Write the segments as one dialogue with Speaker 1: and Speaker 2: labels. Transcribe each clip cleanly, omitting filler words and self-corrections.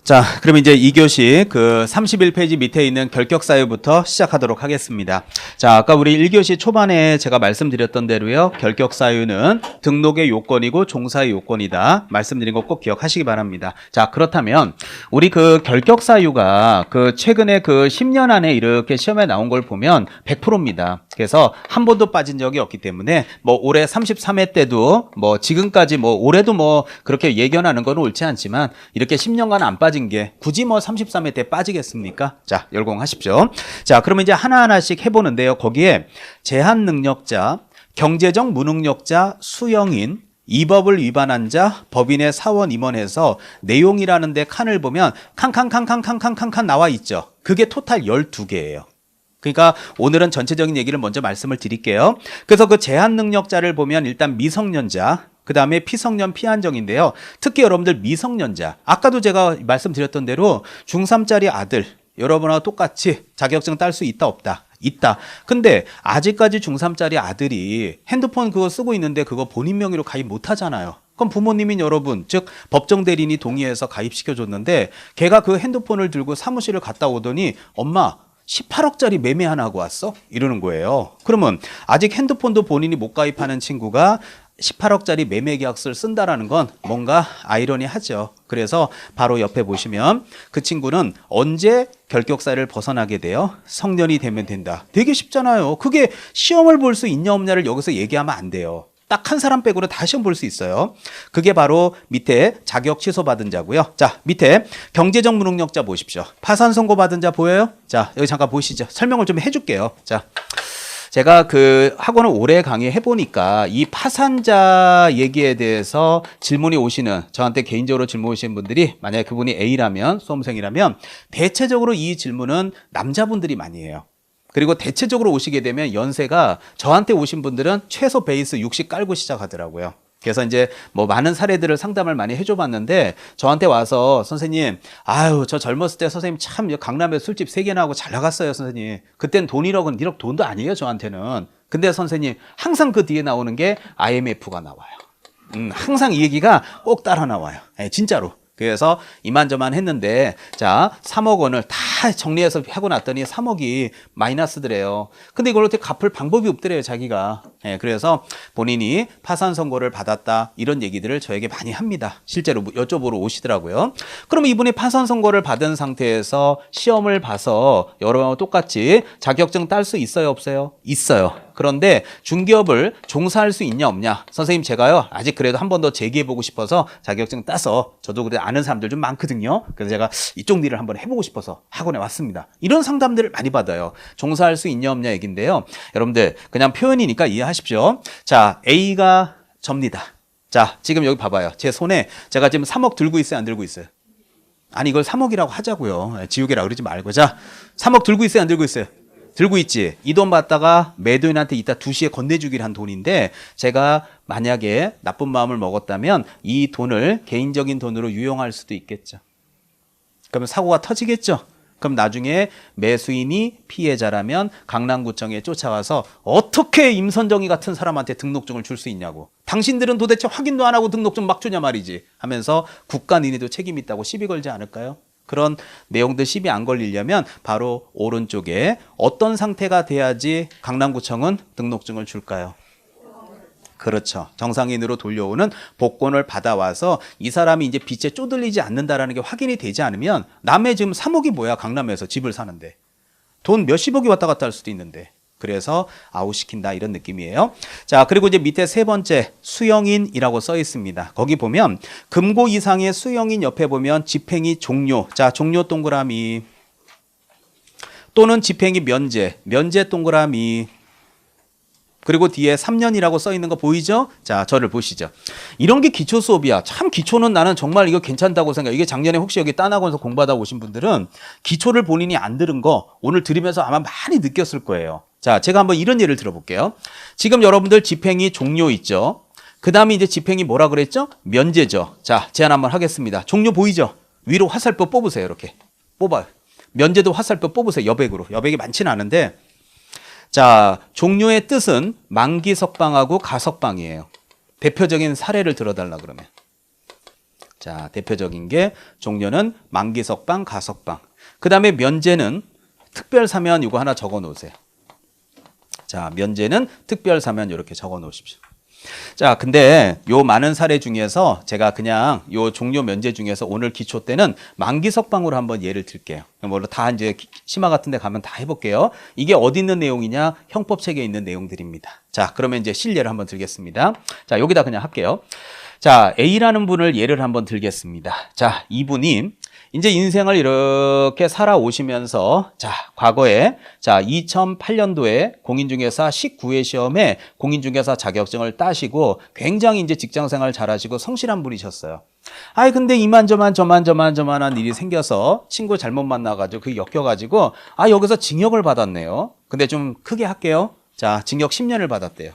Speaker 1: 자, 그럼 이제 2교시 그 31페이지 밑에 있는 결격 사유부터 시작하도록 하겠습니다. 자, 아까 우리 1교시 초반에 제가 말씀드렸던 대로요. 결격 사유는 등록의 요건이고 종사의 요건이다. 말씀드린 거 꼭 기억하시기 바랍니다. 자, 그렇다면 우리 그 결격 사유가 그 최근에 그 10년 안에 이렇게 시험에 나온 걸 보면 100%입니다. 그래서 한 번도 빠진 적이 없기 때문에 뭐 올해 33회 때도 뭐 지금까지 뭐 올해도 뭐 그렇게 예견하는 건 옳지 않지만 이렇게 10년간 안 빠진 게 굳이 뭐 33회 때 빠지겠습니까? 자, 열공하십시오. 자, 그러면 이제 하나하나씩 해보는데요. 거기에 제한 능력자, 경제적 무능력자, 수영인, 이 법을 위반한 자, 법인의 사원 임원해서 내용이라는 데 칸을 보면 칸 나와 있죠. 그게 토탈 12개예요. 그러니까 오늘은 전체적인 얘기를 먼저 말씀을 드릴게요. 그래서 그 제한 능력자를 보면 일단 미성년자, 그 다음에 피성년 피한정인데요. 특히 여러분들 미성년자, 아까도 제가 말씀드렸던 대로 중3짜리 아들, 여러분하고 똑같이 자격증 딸 수 있다 없다? 있다. 근데 아직까지 중3짜리 아들이 핸드폰 그거 쓰고 있는데 그거 본인 명의로 가입 못 하잖아요. 그럼 부모님인 여러분, 즉 법정 대리인이 동의해서 가입시켜줬는데 걔가 그 핸드폰을 들고 사무실을 갔다 오더니 엄마 18억짜리 매매 하나 하고 왔어? 이러는 거예요. 그러면 아직 핸드폰도 본인이 못 가입하는 친구가 18억짜리 매매 계약서를 쓴다라는 건 뭔가 아이러니하죠. 그래서 바로 옆에 보시면 그 친구는 언제 결격사유를 벗어나게 돼요? 성년이 되면 된다. 되게 쉽잖아요. 그게 시험을 볼 수 있냐 없냐를 여기서 얘기하면 안 돼요. 딱 한 사람 빼고는 다 시험 볼 수 있어요. 그게 바로 밑에 자격 취소받은 자고요. 자, 밑에 경제적 무능력자 보십시오. 파산 선고 받은 자 보여요? 자, 여기 잠깐 보시죠. 설명을 좀 해줄게요. 자, 제가 그 학원을 오래 강의해 보니까 이 파산자 얘기에 대해서 질문이 오시는, 저한테 개인적으로 질문 오시는 분들이 만약에 그분이 A라면, 수험생이라면 대체적으로 이 질문은 남자분들이 많이 해요. 그리고 대체적으로 오시게 되면 연세가, 저한테 오신 분들은 최소 베이스 60 깔고 시작하더라고요. 그래서 이제 뭐 많은 사례들을 상담을 많이 해줘 봤는데 저한테 와서 선생님, 아유, 저 젊었을 때 선생님 참 강남에 술집 3개나 하고 잘 나갔어요, 선생님. 그땐 돈 1억은 1억 돈도 아니에요, 저한테는. 근데 선생님, 항상 그 뒤에 나오는 게 IMF가 나와요. 항상 이 얘기가 꼭 따라 나와요. 네, 진짜로. 그래서 이만저만 했는데, 자, 3억 원을 다 정리해서 하고 났더니 3억이 마이너스더래요. 근데 이걸 어떻게 갚을 방법이 없더래요, 자기가. 예, 그래서 본인이 파산 선고를 받았다, 이런 얘기들을 저에게 많이 합니다. 실제로 여쭤보러 오시더라고요. 그러면 이분이 파산 선고를 받은 상태에서 시험을 봐서 여러분하고 똑같이 자격증 딸 수 있어요, 없어요? 있어요. 그런데 중기업을 종사할 수 있냐 없냐? 선생님, 제가요 아직 그래도 한 번 더 재기해보고 싶어서 자격증 따서, 저도 그래 아는 사람들 좀 많거든요. 그래서 제가 이쪽 일을 한번 해보고 싶어서 학원에 왔습니다. 이런 상담들을 많이 받아요. 종사할 수 있냐 없냐 얘기인데요. 여러분들 그냥 표현이니까 이해하십시오. 자, A가 접니다. 자, 지금 여기 봐봐요. 제 손에 제가 지금 3억 들고 있어요, 안 들고 있어요? 아니, 이걸 3억이라고 하자고요. 지우개라 그러지 말고. 자, 3억 들고 있어요, 안 들고 있어요? 들고 있지. 이 돈 받다가 매도인한테 이따 2시에 건네주기로 한 돈인데, 제가 만약에 나쁜 마음을 먹었다면 이 돈을 개인적인 돈으로 유용할 수도 있겠죠. 그러면 사고가 터지겠죠. 그럼 나중에 매수인이 피해자라면 강남구청에 쫓아와서 어떻게 임선정이 같은 사람한테 등록증을 줄 수 있냐고, 당신들은 도대체 확인도 안 하고 등록증 막 주냐 말이지 하면서 국가 니네도 책임 있다고 시비 걸지 않을까요? 그런 내용들 시비 안 걸리려면 바로 오른쪽에 어떤 상태가 돼야지 강남구청은 등록증을 줄까요? 그렇죠. 정상인으로 돌려오는 복권을 받아와서 이 사람이 이제 빚에 쪼들리지 않는다라는 게 확인이 되지 않으면, 남의 지금 3억이 뭐야, 강남에서 집을 사는데. 돈 몇십억이 왔다 갔다 할 수도 있는데. 그래서 아웃시킨다, 이런 느낌이에요. 자, 그리고 이제 밑에 세 번째 수영인이라고 써 있습니다. 거기 보면 금고 이상의 수영인 옆에 보면 집행이 종료. 자, 종료 동그라미. 또는 집행이 면제. 면제 동그라미. 그리고 뒤에 3년이라고 써 있는 거 보이죠? 자, 저를 보시죠. 이런 게 기초 수업이야. 참 기초는 나는 정말 이거 괜찮다고 생각해. 이게 작년에 혹시 여기 딴학원에서 공부하다 오신 분들은 기초를 본인이 안 들은 거 오늘 들으면서 아마 많이 느꼈을 거예요. 자, 제가 한번 이런 예를 들어볼게요. 지금 여러분들 집행이 종료 있죠? 그 다음에 이제 집행이 뭐라 그랬죠? 면제죠. 자, 제안 한번 하겠습니다. 종료 보이죠? 위로 화살표 뽑으세요. 이렇게 뽑아요. 면제도 화살표 뽑으세요. 여백으로. 여백이 많지는 않은데, 자, 종료의 뜻은 만기 석방하고 가석방이에요. 대표적인 사례를 들어달라 그러면 자, 대표적인 게 종료는 만기석방, 가석방. 그 다음에 면제는 특별사면 이거 하나 적어 놓으세요. 자, 면제는 특별사면 이렇게 적어 놓으십시오. 자, 근데 요 많은 사례 중에서 제가 그냥 요 종료 면제 중에서 오늘 기초 때는 만기석방으로 한번 예를 들게요. 뭐 다 이제 심화 같은 데 가면 다 해볼게요. 이게 어디 있는 내용이냐? 형법책에 있는 내용들입니다. 자, 그러면 이제 실례를 한번 들겠습니다. 자, 여기다 그냥 할게요. 자, A라는 분을 예를 한번 들겠습니다. 자, 이분이 이제 인생을 이렇게 살아오시면서 자, 과거에 자, 2008년도에 공인중개사 19회 시험에 공인중개사 자격증을 따시고 굉장히 이제 직장생활 잘하시고 성실한 분이셨어요. 아이 근데 이만저만한 일이 생겨서 친구 잘못 만나가지고 그 엮여가지고 아 여기서 징역을 받았네요. 근데 좀 크게 할게요. 자, 징역 10년을 받았대요.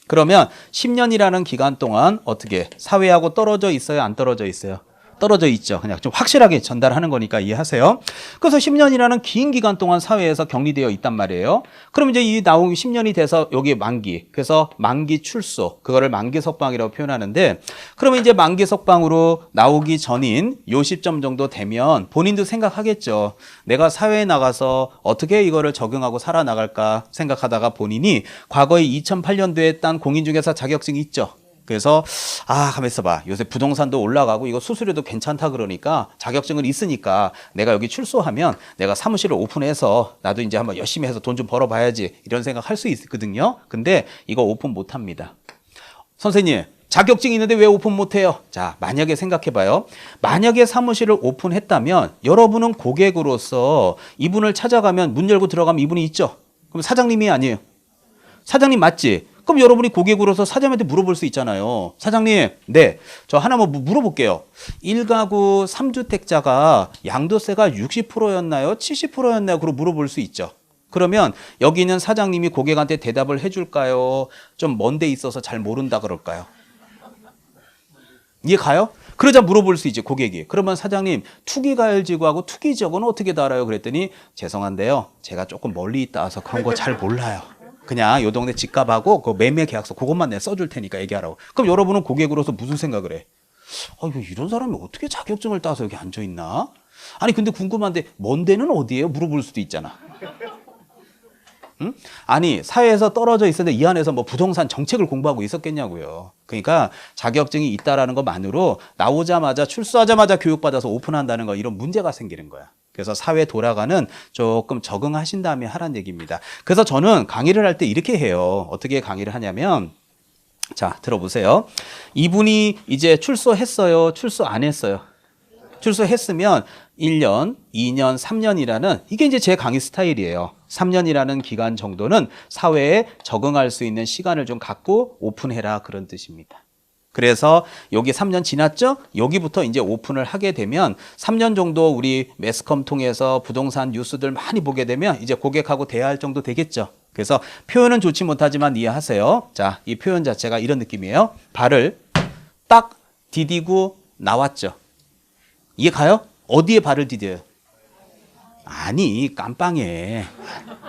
Speaker 1: 그러면 10년이라는 기간 동안 어떻게 사회하고 떨어져 있어요? 안 떨어져 있어요? 떨어져 있죠. 그냥 좀 확실하게 전달하는 거니까 이해하세요. 그래서 10년이라는 긴 기간 동안 사회에서 격리되어 있단 말이에요. 그럼 이제 이 나오기 10년이 돼서 여기 만기. 그래서 만기 출소. 그거를 만기 석방이라고 표현하는데 그러면 이제 만기 석방으로 나오기 전인 요 시점 정도 되면 본인도 생각하겠죠. 내가 사회에 나가서 어떻게 이거를 적용하고 살아나갈까 생각하다가 본인이 과거에 2008년도에 딴 공인중개사 자격증이 있죠. 그래서 가만 있어봐. 요새 부동산도 올라가고 이거 수수료도 괜찮다 그러니까 자격증은 있으니까 내가 여기 출소하면 내가 사무실을 오픈해서 나도 이제 한번 열심히 해서 돈 좀 벌어봐야지 이런 생각 할 수 있거든요. 근데 이거 오픈 못합니다. 선생님 자격증이 있는데 왜 오픈 못해요? 자, 만약에 생각해봐요. 만약에 사무실을 오픈했다면 여러분은 고객으로서 이분을 찾아가면 문 열고 들어가면 이분이 있죠. 그럼 사장님이 아니에요. 사장님 맞지? 그럼 여러분이 고객으로서 사장님한테 물어볼 수 있잖아요. 사장님, 네, 저 하나만 물어볼게요. 1가구 3주택자가 양도세가 60%였나요? 70%였나요? 그러고 물어볼 수 있죠. 그러면 여기 있는 사장님이 고객한테 대답을 해줄까요? 좀 먼 데 있어서 잘 모른다 그럴까요? 이해 가요? 그러자 물어볼 수 있지, 고객이. 그러면 사장님, 투기가열지구하고 투기지역은 어떻게 달아요? 그랬더니 죄송한데요. 제가 조금 멀리 있다 와서 그런 거 잘 몰라요. 그냥 요 동네 집값하고 그 매매 계약서 그것만 내가 써줄 테니까 얘기하라고. 그럼 여러분은 고객으로서 무슨 생각을 해? 이런 사람이 어떻게 자격증을 따서 여기 앉아있나? 아니 근데 궁금한데 먼 데는 어디예요? 물어볼 수도 있잖아. 응? 아니 사회에서 떨어져 있었는데 이 안에서 뭐 부동산 정책을 공부하고 있었겠냐고요. 그러니까 자격증이 있다라는 것만으로 나오자마자 출소하자마자 교육받아서 오픈한다는 거 이런 문제가 생기는 거야. 그래서 사회 돌아가는 조금 적응하신 다음에 하라는 얘기입니다. 그래서 저는 강의를 할 때 이렇게 해요. 어떻게 강의를 하냐면 자 들어보세요. 이분이 이제 출소했어요? 출소 안 했어요? 출소했으면 1년, 2년, 3년이라는 이게 이제 제 강의 스타일이에요. 3년이라는 기간 정도는 사회에 적응할 수 있는 시간을 좀 갖고 오픈해라 그런 뜻입니다. 그래서 여기 3년 지났죠? 여기부터 이제 오픈을 하게 되면 3년 정도 우리 매스컴 통해서 부동산 뉴스들 많이 보게 되면 이제 고객하고 대화할 정도 되겠죠. 그래서 표현은 좋지 못하지만 이해하세요. 자, 이 표현 자체가 이런 느낌이에요. 발을 딱 디디고 나왔죠. 이해 가요? 어디에 발을 디뎌요? 아니 깜빵에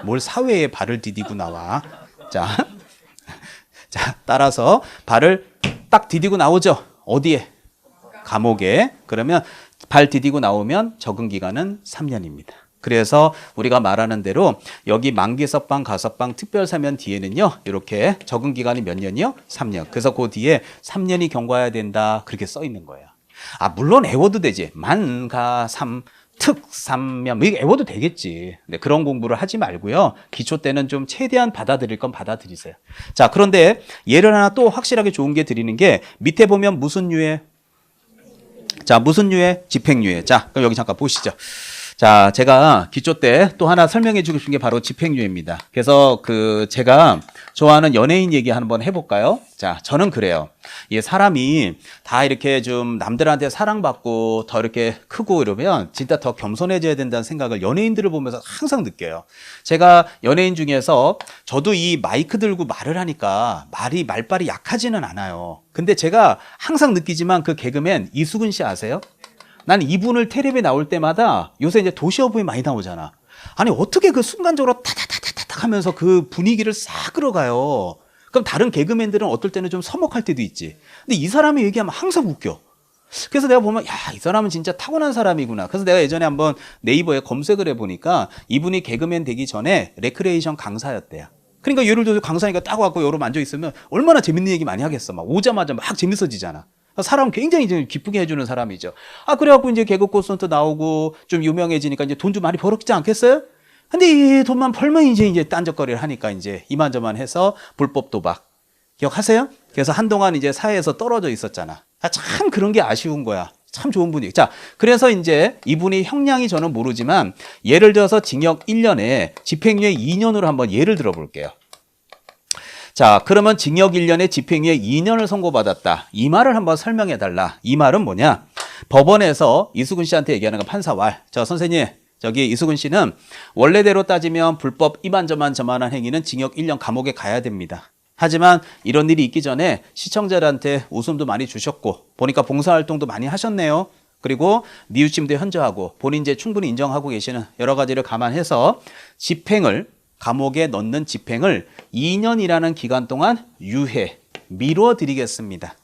Speaker 1: 뭘 사회에 발을 디디고 나와. 자, 따라서 발을 딱 디디고 나오죠. 어디에? 감옥에. 그러면 발 디디고 나오면 적응 기간은 3년입니다. 그래서 우리가 말하는 대로 여기 만기석방, 가석방, 특별사면 뒤에는요. 이렇게 적응 기간이 몇 년이요? 3년. 그래서 그 뒤에 3년이 경과해야 된다. 그렇게 써 있는 거예요. 물론 애워도 되지. 만가삼 특삼면 이게 애워도 되겠지. 근데 그런 공부를 하지 말고요. 기초 때는 좀 최대한 받아들일 건 받아들이세요. 자, 그런데 예를 하나 또 확실하게 좋은 게 드리는 게 밑에 보면 무슨 유예? 자, 무슨 유예? 집행유예. 자, 그럼 여기 잠깐 보시죠. 자, 제가 기초 때 또 하나 설명해 주고 싶은 게 바로 집행유예입니다. 그래서 제가 좋아하는 연예인 얘기 한번 해볼까요? 자, 저는 그래요. 이 사람이 다 이렇게 좀 남들한테 사랑받고 더 이렇게 크고 이러면 진짜 더 겸손해져야 된다는 생각을 연예인들을 보면서 항상 느껴요. 제가 연예인 중에서 저도 이 마이크 들고 말을 하니까 말발이 약하지는 않아요. 근데 제가 항상 느끼지만 그 개그맨 이수근 씨 아세요? 난 이분을 텔레비에 나올 때마다 요새 이제 도시어부에 많이 나오잖아. 아니 어떻게 그 순간적으로 타타타타타 하면서 그 분위기를 싹 끌어가요. 그럼 다른 개그맨들은 어떨 때는 좀 서먹할 때도 있지. 근데 이 사람이 얘기하면 항상 웃겨. 그래서 내가 보면 야, 이 사람은 진짜 타고난 사람이구나. 그래서 내가 예전에 한번 네이버에 검색을 해보니까 이분이 개그맨 되기 전에 레크레이션 강사였대요. 그러니까 예를 들어서 강사니까 딱 와갖고 여러 앉아 있으면 얼마나 재밌는 얘기 많이 하겠어. 막 오자마자 막 재밌어지잖아. 사람 굉장히 이제 기쁘게 해주는 사람이죠. 아, 그래갖고 이제 개그 콘서트 나오고 좀 유명해지니까 이제 돈 좀 많이 벌었지 않겠어요? 근데 이 돈만 벌면 이제 딴짓거리를 하니까 이제 이만저만 해서 불법 도박. 기억하세요? 그래서 한동안 이제 사회에서 떨어져 있었잖아. 아, 참 그런 게 아쉬운 거야. 참 좋은 분이. 자, 그래서 이제 이분이 형량이 저는 모르지만 예를 들어서 징역 1년에 집행유예 2년으로 한번 예를 들어 볼게요. 자, 그러면 징역 1년에 집행유예 2년을 선고받았다. 이 말을 한번 설명해 달라. 이 말은 뭐냐? 법원에서 이수근 씨한테 얘기하는 건 판사와 저 선생님, 저기 이수근 씨는 원래대로 따지면 불법 이만저만 저만한 행위는 징역 1년 감옥에 가야 됩니다. 하지만 이런 일이 있기 전에 시청자들한테 웃음도 많이 주셨고 보니까 봉사활동도 많이 하셨네요. 그리고 뉘우침도 현저하고 본인 이제 충분히 인정하고 계시는 여러 가지를 감안해서 집행을 감옥에 넣는 집행을 2년이라는 기간 동안 유예, 미루어 드리겠습니다.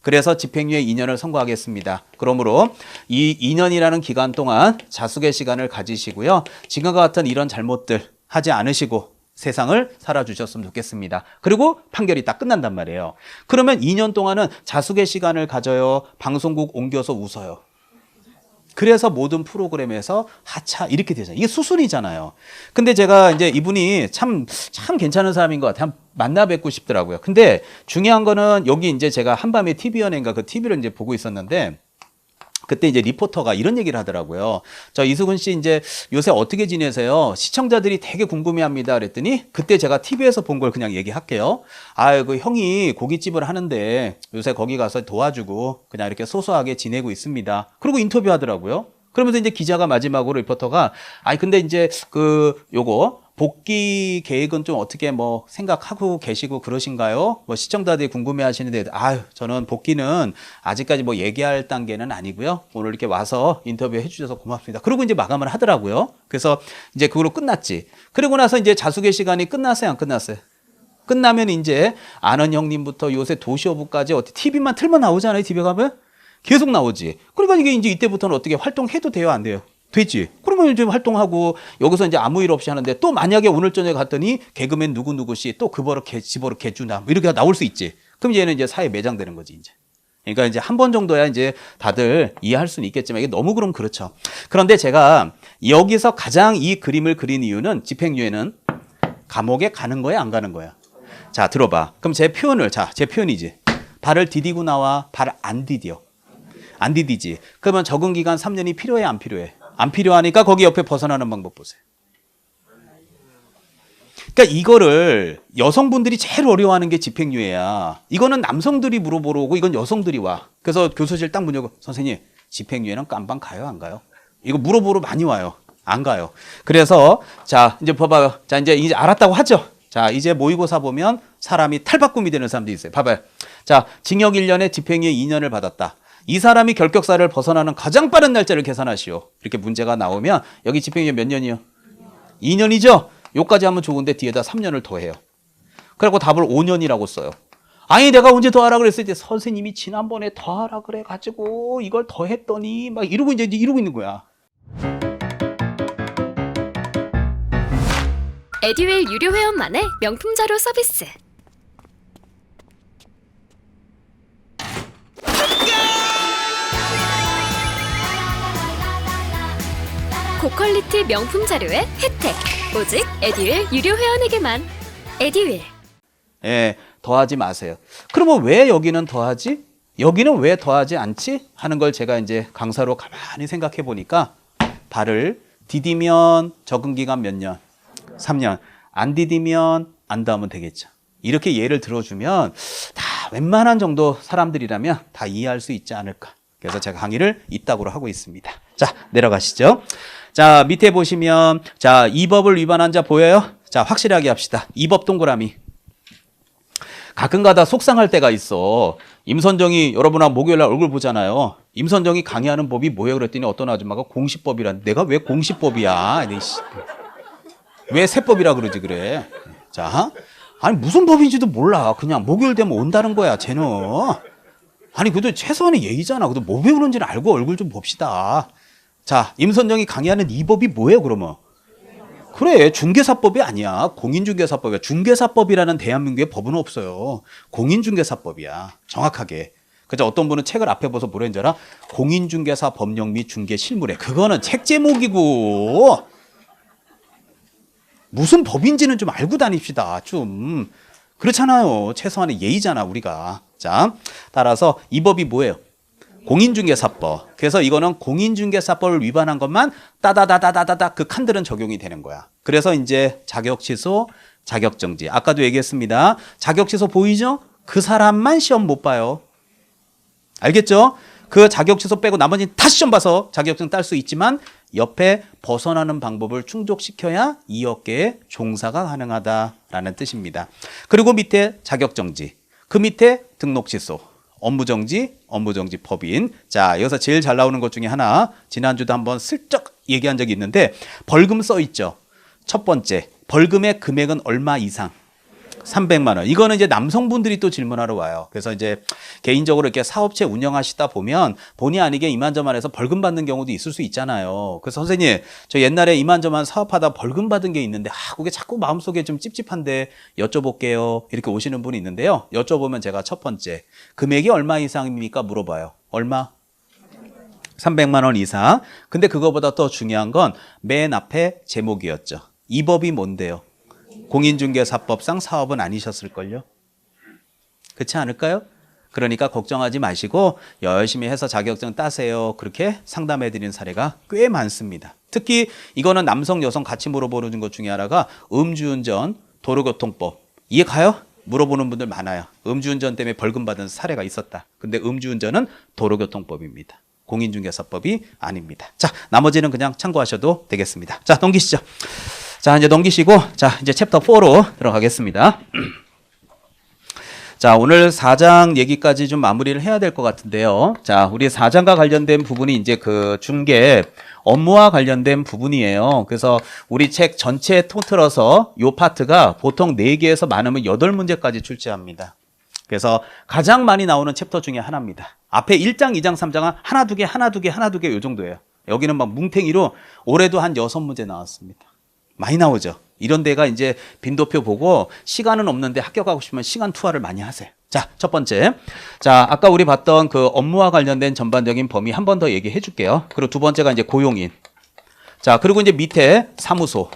Speaker 1: 그래서 집행유예 2년을 선고하겠습니다. 그러므로 이 2년이라는 기간 동안 자숙의 시간을 가지시고요. 지금과 같은 이런 잘못들 하지 않으시고 세상을 살아주셨으면 좋겠습니다. 그리고 판결이 딱 끝난단 말이에요. 그러면 2년 동안은 자숙의 시간을 가져요. 방송국 옮겨서 웃어요. 그래서 모든 프로그램에서 하차 이렇게 되잖아요. 이게 수순이잖아요. 근데 제가 이제 이분이 참 괜찮은 사람인 것 같아요. 한번 만나 뵙고 싶더라고요. 근데 중요한 거는 여기 이제 제가 한밤에 TV연예인가 그 TV를 이제 보고 있었는데 그때 이제 리포터가 이런 얘기를 하더라고요. 저 이수근 씨 이제 요새 어떻게 지내세요? 시청자들이 되게 궁금해합니다. 그랬더니 그때 제가 TV에서 본 걸 그냥 얘기할게요. 아, 그 형이 고깃집을 하는데 요새 거기 가서 도와주고 그냥 이렇게 소소하게 지내고 있습니다. 그리고 인터뷰하더라고요. 그러면서 이제 기자가 마지막으로 리포터가 아니 근데 이제 요거 복귀 계획은 좀 어떻게 뭐 생각하고 계시고 그러신가요? 뭐 시청자들이 궁금해 하시는데 아유, 저는 복귀는 아직까지 뭐 얘기할 단계는 아니고요. 오늘 이렇게 와서 인터뷰 해 주셔서 고맙습니다. 그리고 이제 마감을 하더라고요. 그래서 이제 그걸로 끝났지. 그리고 나서 이제 자숙의 시간이 끝났어요, 안 끝났어요? 끝나면 이제 아는 형님부터 요새 도시어부까지 어떻게 TV만 틀면 나오잖아요, TV에 가면? 계속 나오지. 그러니까 이게 이제 이때부터는 어떻게 활동해도 돼요, 안 돼요? 되지. 그러면 이제 활동하고 여기서 이제 아무 일 없이 하는데 또 만약에 오늘 저녁에 갔더니 개그맨 누구누구 씨 또 그 버릇 집어넣 개주나 뭐 이렇게 나올 수 있지. 그럼 얘는 이제 사회에 매장되는 거지, 이제. 그러니까 이제 한 번 정도야 이제 다들 이해할 수는 있겠지만 이게 너무 그럼 그렇죠. 그런데 제가 여기서 가장 이 그림을 그린 이유는 집행유예는 감옥에 가는 거야, 안 가는 거야? 자, 들어봐. 그럼 제 표현이지. 발을 디디고 나와, 발을 안 디뎌. 안 디디지. 그러면 적응 기간 3년이 필요해, 안 필요해? 안 필요하니까 거기 옆에 벗어나는 방법 보세요. 그러니까 이거를 여성분들이 제일 어려워하는 게 집행유예야. 이거는 남성들이 물어보러 오고 이건 여성들이 와. 그래서 교수실 딱 문 열고 선생님 집행유예는 깜방 가요, 안 가요? 이거 물어보러 많이 와요. 안 가요. 그래서 자 이제 봐봐요. 자 이제 알았다고 하죠. 자 이제 모의고사 보면 사람이 탈바꿈이 되는 사람들이 있어요. 봐봐요. 자 징역 1년에 집행유예 2년을 받았다. 이 사람이 결격사를 벗어나는 가장 빠른 날짜를 계산하시오. 이렇게 문제가 나오면 여기 집행유예 몇 년이요? 2년이죠? 요까지 하면 좋은데 뒤에다 3년을 더해요. 그리고 답을 5년이라고 써요. 아니 내가 언제 더하라 그랬을 때 선생님이 지난번에 더하라 그래가지고 이걸 더했더니 막 이러고 이제 이러고 있는 거야.
Speaker 2: 에듀윌 유료 회원만의 명품 자료 서비스. 고퀄리티 명품 자료의 혜택. 오직 에듀윌 유료 회원에게만. 에듀윌.
Speaker 1: 예, 더하지 마세요. 그러면 왜 여기는 더하지? 여기는 왜 더하지 않지? 하는 걸 제가 이제 강사로 가만히 생각해 보니까 발을 디디면 적응 기간 몇 년? 3년. 안 디디면 안 더하면 되겠죠. 이렇게 예를 들어주면 다 웬만한 정도 사람들이라면 다 이해할 수 있지 않을까. 그래서 제가 강의를 이따구로 하고 있습니다. 자, 내려가시죠. 자, 밑에 보시면 자, 이 법을 위반한 자 보여요? 자, 확실하게 합시다. 이 법 동그라미. 가끔가다 속상할 때가 있어. 임선정이 여러분하고 목요일날 얼굴 보잖아요. 임선정이 강의하는 법이 뭐예요? 그랬더니 어떤 아줌마가 공시법이란. 내가 왜 공시법이야? 왜 세법이라 그러지 그래? 자, 아니 무슨 법인지도 몰라. 그냥 목요일 되면 온다는 거야, 쟤는. 아니 그래도 최소한의 예의잖아. 그래도 뭐 배우는지는 알고 얼굴 좀 봅시다. 자, 임선정이 강의하는 이 법이 뭐예요 그러면? 그래, 중개사법이 아니야. 공인중개사법이야. 중개사법이라는 대한민국에 법은 없어요. 공인중개사법이야. 정확하게. 그죠? 어떤 분은 책을 앞에 보서 뭐라 했는지 알아? 공인중개사 법령 및 중개 실무래. 그거는 책 제목이고 무슨 법인지는 좀 알고 다닙시다. 좀 그렇잖아요. 최소한의 예의잖아 우리가. 자, 따라서 이 법이 뭐예요? 공인중개사법. 그래서 이거는 공인중개사법을 위반한 것만 따다다다다다다 그 칸들은 적용이 되는 거야. 그래서 이제 자격 취소, 자격 정지. 아까도 얘기했습니다. 자격 취소 보이죠? 그 사람만 시험 못 봐요. 알겠죠? 그 자격 취소 빼고 나머지는 다 시험 봐서 자격증 딸 수 있지만 옆에 벗어나는 방법을 충족시켜야 이 업계에 종사가 가능하다라는 뜻입니다. 그리고 밑에 자격 정지. 그 밑에 등록 취소. 업무정지, 업무정지 법인. 자, 여기서 제일 잘 나오는 것 중에 하나, 지난주도 한번 슬쩍 얘기한 적이 있는데 벌금 써 있죠. 첫 번째, 벌금의 금액은 얼마 이상? 300만 원. 이거는 이제 남성분들이 또 질문하러 와요. 그래서 이제 개인적으로 이렇게 사업체 운영하시다 보면 본의 아니게 이만저만해서 벌금 받는 경우도 있을 수 있잖아요. 그래서 선생님, 저 옛날에 이만저만 사업하다 벌금 받은 게 있는데 그게 자꾸 마음속에 좀 찝찝한데 여쭤볼게요. 이렇게 오시는 분이 있는데요. 여쭤보면 제가 첫 번째, 금액이 얼마 이상입니까? 물어봐요. 얼마? 300만 원 이상. 근데 그거보다 더 중요한 건 맨 앞에 제목이었죠. 이 법이 뭔데요? 공인중개사법상 사업은 아니셨을걸요? 그렇지 않을까요? 그러니까 걱정하지 마시고 열심히 해서 자격증 따세요. 그렇게 상담해 드리는 사례가 꽤 많습니다. 특히 이거는 남성, 여성 같이 물어보는 것 중에 하나가 음주운전, 도로교통법. 이해 가요? 물어보는 분들 많아요. 음주운전 때문에 벌금 받은 사례가 있었다. 근데 음주운전은 도로교통법입니다. 공인중개사법이 아닙니다. 자, 나머지는 그냥 참고하셔도 되겠습니다. 자, 넘기시죠. 자, 이제 넘기시고, 자, 이제 챕터 4로 들어가겠습니다. 자, 오늘 4장 얘기까지 좀 마무리를 해야 될 것 같은데요. 자, 우리 4장과 관련된 부분이 이제 그 중개 업무와 관련된 부분이에요. 그래서 우리 책 전체에 통틀어서 요 파트가 보통 4개에서 많으면 8문제까지 출제합니다. 그래서 가장 많이 나오는 챕터 중에 하나입니다. 앞에 1장, 2장, 3장은 하나, 두 개, 하나, 두 개, 하나, 두 개 요 정도예요. 여기는 막 뭉탱이로 올해도 한 6문제 나왔습니다. 많이 나오죠. 이런 데가 이제 빈도표 보고 시간은 없는데 합격하고 싶으면 시간 투하를 많이 하세요. 자, 첫 번째. 자, 아까 우리 봤던 그 업무와 관련된 전반적인 범위 한 번 더 얘기해 줄게요. 그리고 두 번째가 이제 고용인. 자, 그리고 이제 밑에 사무소.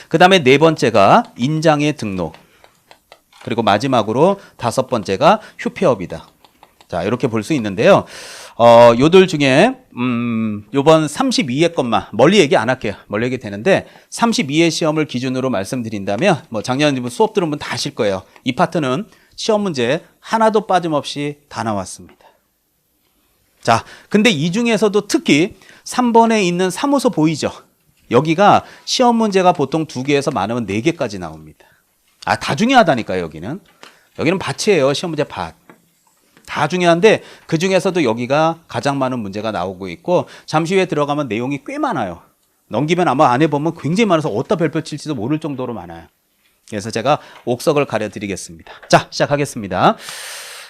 Speaker 1: 그 다음에 네 번째가 인장의 등록. 그리고 마지막으로 다섯 번째가 휴폐업이다. 자, 이렇게 볼 수 있는데요. 요들 중에, 요번 32회 것만, 멀리 얘기 안 할게요. 멀리 얘기 되는데, 32회 시험을 기준으로 말씀드린다면, 뭐 작년 수업 들은 분 다 아실 거예요. 이 파트는 시험 문제 하나도 빠짐없이 다 나왔습니다. 자, 근데 이 중에서도 특히 3번에 있는 사무소 보이죠? 여기가 시험 문제가 보통 2개에서 많으면 4개까지 나옵니다. 다 중요하다니까요, 여기는. 여기는 밭이에요, 시험 문제 밭. 다 중요한데 그 중에서도 여기가 가장 많은 문제가 나오고 있고 잠시 후에 들어가면 내용이 꽤 많아요. 넘기면 아마 안에 보면 굉장히 많아서 어디다 별표 칠지도 모를 정도로 많아요. 그래서 제가 옥석을 가려드리겠습니다. 자, 시작하겠습니다.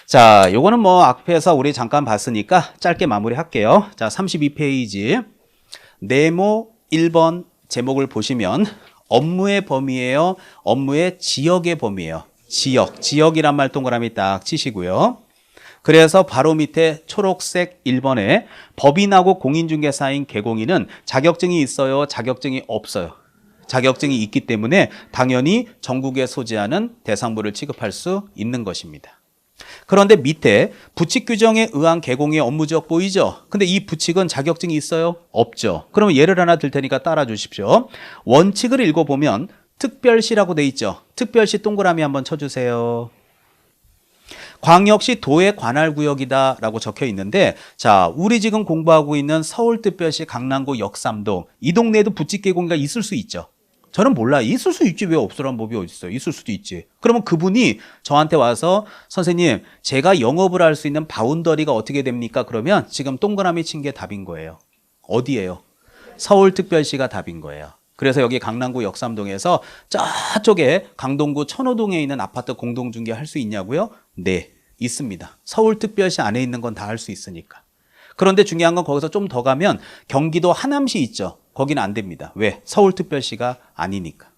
Speaker 1: 자, 요거는 뭐 앞에서 우리 잠깐 봤으니까 짧게 마무리할게요. 자, 32페이지 네모 1번 제목을 보시면 업무의 범위예요. 업무의 지역의 범위예요. 지역이란 말 동그라미 딱 치시고요. 그래서 바로 밑에 초록색 1번에 법인하고 공인중개사인 개공인은 자격증이 있어요? 자격증이 없어요? 자격증이 있기 때문에 당연히 전국에 소지하는 대상부를 취급할 수 있는 것입니다. 그런데 밑에 부칙 규정에 의한 개공의 업무지역 보이죠? 근데 이 부칙은 자격증이 있어요? 없죠. 그러면 예를 하나 들 테니까 따라 주십시오. 원칙을 읽어보면 특별시라고 돼 있죠? 특별시 동그라미 한번 쳐주세요. 광역시 도에 관할 구역이다 라고 적혀 있는데 자, 우리 지금 공부하고 있는 서울특별시 강남구 역삼동 이 동네에도 부칙개공이가 있을 수 있죠. 저는 몰라. 있을 수 있지. 왜 없으란 법이 어디 있어요? 있을 수도 있지. 그러면 그분이 저한테 와서 선생님 제가 영업을 할 수 있는 바운더리가 어떻게 됩니까? 그러면 지금 동그라미 친 게 답인 거예요. 어디예요? 서울특별시가 답인 거예요. 그래서 여기 강남구 역삼동에서 저쪽에 강동구 천호동에 있는 아파트 공동중개 할 수 있냐고요? 네, 있습니다. 서울특별시 안에 있는 건 다 할 수 있으니까. 그런데 중요한 건 거기서 좀 더 가면 경기도 하남시 있죠. 거기는 안 됩니다. 왜? 서울특별시가 아니니까.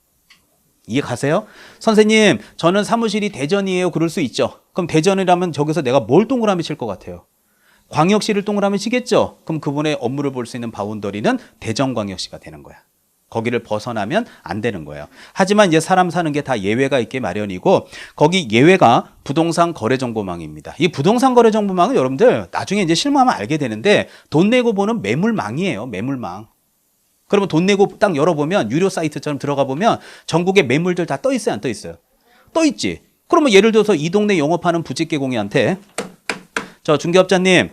Speaker 1: 이해 가세요? 선생님, 저는 사무실이 대전이에요. 그럴 수 있죠. 그럼 대전이라면 저기서 내가 뭘 동그라미 칠 것 같아요? 광역시를 동그라미 치겠죠? 그럼 그분의 업무를 볼 수 있는 바운더리는 대전광역시가 되는 거야. 거기를 벗어나면 안 되는 거예요. 하지만 이제 사람 사는 게 다 예외가 있게 마련이고 거기 예외가 부동산 거래정보망입니다. 이 부동산 거래정보망은 여러분들 나중에 이제 실무하면 알게 되는데 돈 내고 보는 매물망이에요. 매물망. 그러면 돈 내고 딱 열어보면 유료 사이트처럼 들어가 보면 전국의 매물들 다 떠 있어요? 안 떠 있어요? 떠 있지. 그러면 예를 들어서 이 동네 영업하는 부직개공이한테 저 중개업자님,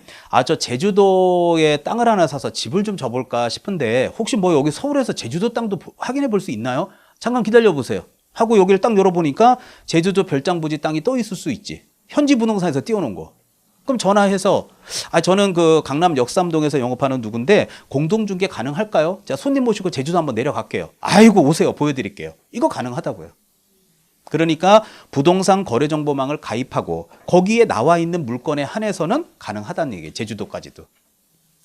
Speaker 1: 저 제주도에 땅을 하나 사서 집을 좀 줘볼까 싶은데 혹시 뭐 여기 서울에서 제주도 땅도 확인해 볼 수 있나요? 잠깐 기다려 보세요. 하고 여기를 딱 열어보니까 제주도 별장부지 땅이 떠 있을 수 있지. 현지 부동산에서 띄워놓은 거. 그럼 전화해서 저는 그 강남 역삼동에서 영업하는 누군데 공동중개 가능할까요? 자, 손님 모시고 제주도 한번 내려갈게요. 아이고 오세요. 보여드릴게요. 이거 가능하다고요. 그러니까 부동산 거래정보망을 가입하고 거기에 나와 있는 물건에 한해서는 가능하다는 얘기예요. 제주도까지도.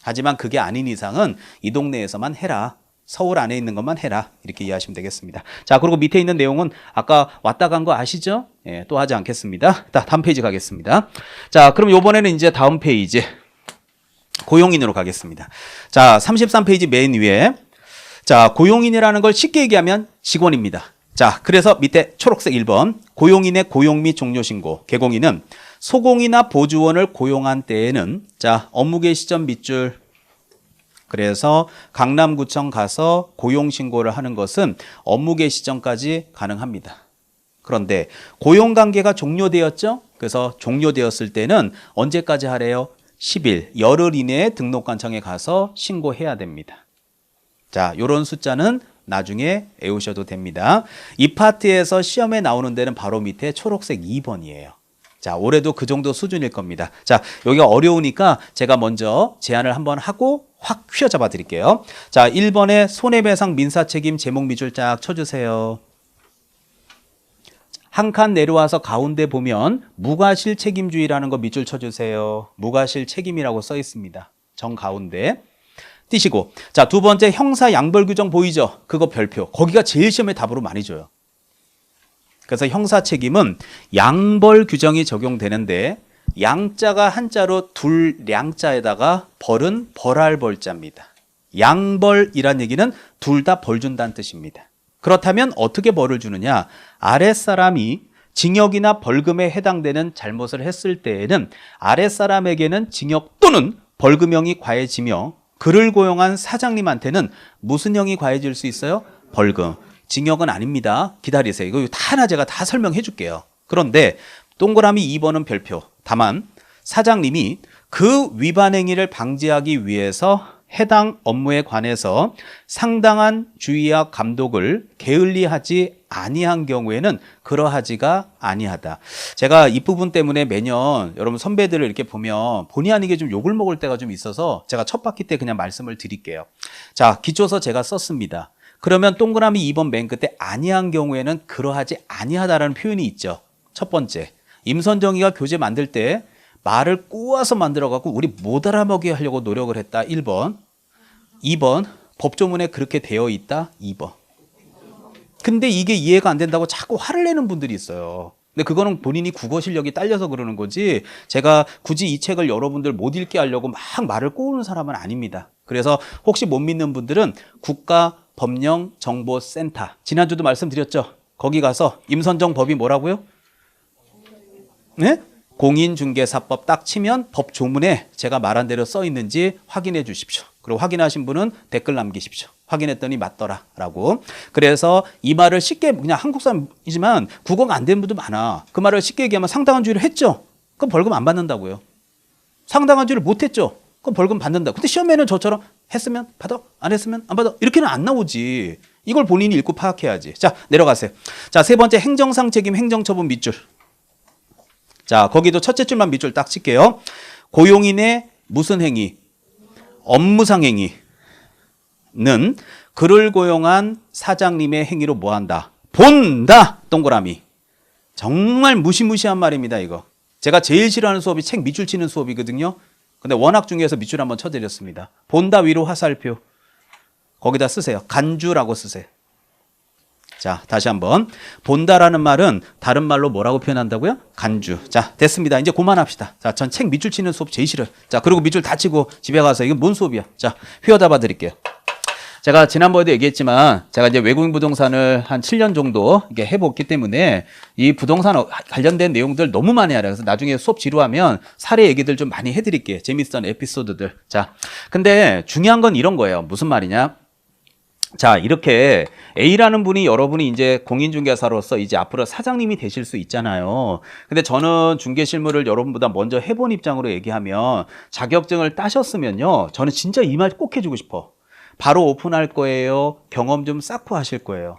Speaker 1: 하지만 그게 아닌 이상은 이 동네에서만 해라. 서울 안에 있는 것만 해라. 이렇게 이해하시면 되겠습니다. 자, 그리고 밑에 있는 내용은 아까 왔다 간 거 아시죠? 예, 또 하지 않겠습니다. 다음 페이지 가겠습니다. 자, 그럼 이번에는 이제 다음 페이지 고용인으로 가겠습니다. 자, 33페이지 맨 위에 자, 고용인이라는 걸 쉽게 얘기하면 직원입니다. 자, 그래서 밑에 초록색 1번 고용인의 고용 및 종료신고 개공인은 소공이나 보조원을 고용한 때에는 자, 업무개 시점 밑줄 그래서 강남구청 가서 고용신고를 하는 것은 업무개 시점까지 가능합니다. 그런데 고용관계가 종료되었죠? 그래서 종료되었을 때는 언제까지 하래요? 10일, 열흘 이내에 등록관청에 가서 신고해야 됩니다. 자, 요런 숫자는 나중에 외우셔도 됩니다. 이 파트에서 시험에 나오는 데는 바로 밑에 초록색 2번이에요. 자, 올해도 그 정도 수준일 겁니다. 자, 여기가 어려우니까 제가 먼저 제안을 한번 하고 확 휘어잡아 드릴게요. 자, 1번에 손해배상 민사책임 제목 밑줄 쫙 쳐주세요. 한 칸 내려와서 가운데 보면 무과실 책임주의라는 거 밑줄 쳐주세요. 무과실 책임이라고 써 있습니다. 정 가운데. 띄시고. 자, 두 번째 형사 양벌 규정 보이죠? 그거 별표. 거기가 제일 시험에 답으로 많이 줘요. 그래서 형사 책임은 양벌 규정이 적용되는데 양자가 한자로 둘량자에다가 벌은 벌할 벌자입니다. 양벌이란 얘기는 둘 다 벌 준다는 뜻입니다. 그렇다면 어떻게 벌을 주느냐? 아랫사람이 징역이나 벌금에 해당되는 잘못을 했을 때에는 아랫사람에게는 징역 또는 벌금형이 과해지며 그를 고용한 사장님한테는 무슨 형이 과해질 수 있어요? 벌금. 징역은 아닙니다. 기다리세요. 이거 하나 제가 다 설명해 줄게요. 그런데 동그라미 2번은 별표. 다만 사장님이 그 위반 행위를 방지하기 위해서 해당 업무에 관해서 상당한 주의와 감독을 게을리하지 아니한 경우에는 그러하지가 아니하다. 제가 이 부분 때문에 매년 여러분 선배들을 이렇게 보면 본의 아니게 좀 욕을 먹을 때가 좀 있어서 제가 첫 바퀴 때 그냥 말씀을 드릴게요. 자, 기초서 제가 썼습니다. 그러면 동그라미 2번 맨 끝에 아니한 경우에는 그러하지 아니하다라는 표현이 있죠. 첫 번째, 임선정이가 교재 만들 때 말을 꼬아서 만들어갖고 우리 못 알아먹게 하려고 노력을 했다. 1번. 2번, 법조문에 그렇게 되어 있다. 2번. 근데 이게 이해가 안 된다고 자꾸 화를 내는 분들이 있어요. 근데 그거는 본인이 국어 실력이 딸려서 그러는 거지 제가 굳이 이 책을 여러분들 못 읽게 하려고 막 말을 꼬우는 사람은 아닙니다. 그래서 혹시 못 믿는 분들은 국가법령정보센터 지난주도 말씀드렸죠. 거기 가서 임선정 법이 뭐라고요? 네? 공인중개사법 딱 치면 법 조문에 제가 말한 대로 써 있는지 확인해 주십시오. 그리고 확인하신 분은 댓글 남기십시오. 확인했더니 맞더라 라고. 그래서 이 말을 쉽게 그냥 한국 사람이지만 국어가 안 되는 분도 많아. 그 말을 쉽게 얘기하면 상당한 주의를 했죠. 그럼 벌금 안 받는다고요. 상당한 주의를 못 했죠. 그럼 벌금 받는다. 근데 시험에는 저처럼 했으면 받아, 안 했으면 안 받아. 이렇게는 안 나오지. 이걸 본인이 읽고 파악해야지. 자, 내려가세요. 자, 세 번째 행정상 책임 행정처분 밑줄. 자, 거기도 첫째 줄만 밑줄 딱 칠게요. 고용인의 무슨 행위? 업무상 행위는 그를 고용한 사장님의 행위로 뭐 한다? 본다! 동그라미. 정말 무시무시한 말입니다, 이거. 제가 제일 싫어하는 수업이 책 밑줄 치는 수업이거든요. 근데 원학 중에서 밑줄 한번 쳐드렸습니다. 본다 위로 화살표. 거기다 쓰세요. 간주라고 쓰세요. 자, 다시 한번. 본다라는 말은 다른 말로 뭐라고 표현한다고요? 간주. 자, 됐습니다. 이제 그만합시다. 자, 전 책 밑줄 치는 수업 제일 싫어요. 자, 그리고 밑줄 다 치고 집에 가서 이건 뭔 수업이야? 자, 휘어잡아 드릴게요. 제가 지난번에도 얘기했지만 제가 이제 외국인 부동산을 한 7년 정도 이렇게 해봤기 때문에 이 부동산 관련된 내용들 너무 많이 알아요. 그래서 나중에 수업 지루하면 사례 얘기들 좀 많이 해드릴게요. 재밌었던 에피소드들. 자, 근데 중요한 건 이런 거예요. 무슨 말이냐? 자, 이렇게 A라는 분이 여러분이 이제 공인중개사로서 이제 앞으로 사장님이 되실 수 있잖아요. 근데 저는 중개실무를 여러분보다 먼저 해본 입장으로 얘기하면 자격증을 따셨으면요. 저는 진짜 이 말 꼭 해주고 싶어. 바로 오픈할 거예요. 경험 좀 쌓고 하실 거예요.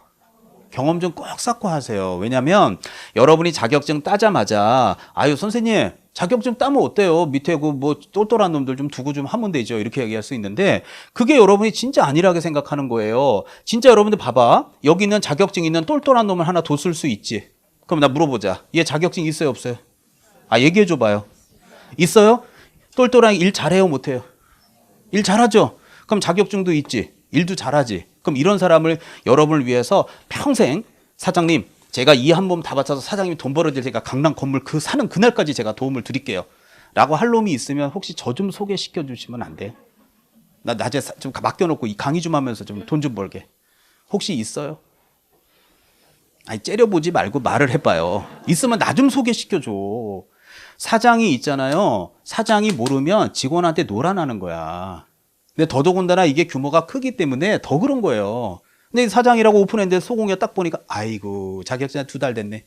Speaker 1: 경험 좀 꼭 쌓고 하세요. 왜냐면 여러분이 자격증 따자마자 아유 선생님 자격증 따면 어때요? 밑에 그 뭐 똘똘한 놈들 좀 두고 좀 하면 되죠. 이렇게 얘기할 수 있는데 그게 여러분이 진짜 안일하게 생각하는 거예요. 진짜 여러분들 봐봐. 여기 있는 자격증 있는 똘똘한 놈을 하나 뒀을 수 있지. 그럼 나 물어보자. 얘 자격증 있어요? 없어요? 아 얘기해 줘봐요. 있어요? 똘똘한 일 잘해요? 못해요? 일 잘하죠? 그럼 자격증도 있지. 일도 잘하지. 그럼 이런 사람을 여러분을 위해서 평생 사장님 제가 이 한 몸 다 바쳐서 사장님이 돈 벌어줄 테니까 강남 건물 그 사는 그날까지 제가 도움을 드릴게요. 라고 할 놈이 있으면 혹시 저 좀 소개시켜 주시면 안 돼요? 나 낮에 좀 맡겨놓고 이 강의 좀 하면서 좀 돈 좀 벌게. 혹시 있어요? 아니 째려보지 말고 말을 해봐요. 있으면 나 좀 소개시켜 줘. 사장이 있잖아요. 사장이 모르면 직원한테 놀아나는 거야. 근데 더더군다나 이게 규모가 크기 때문에 더 그런 거예요. 근데 사장이라고 오픈했는데 소공에 딱 보니까 아이고 자격증 2달 됐네.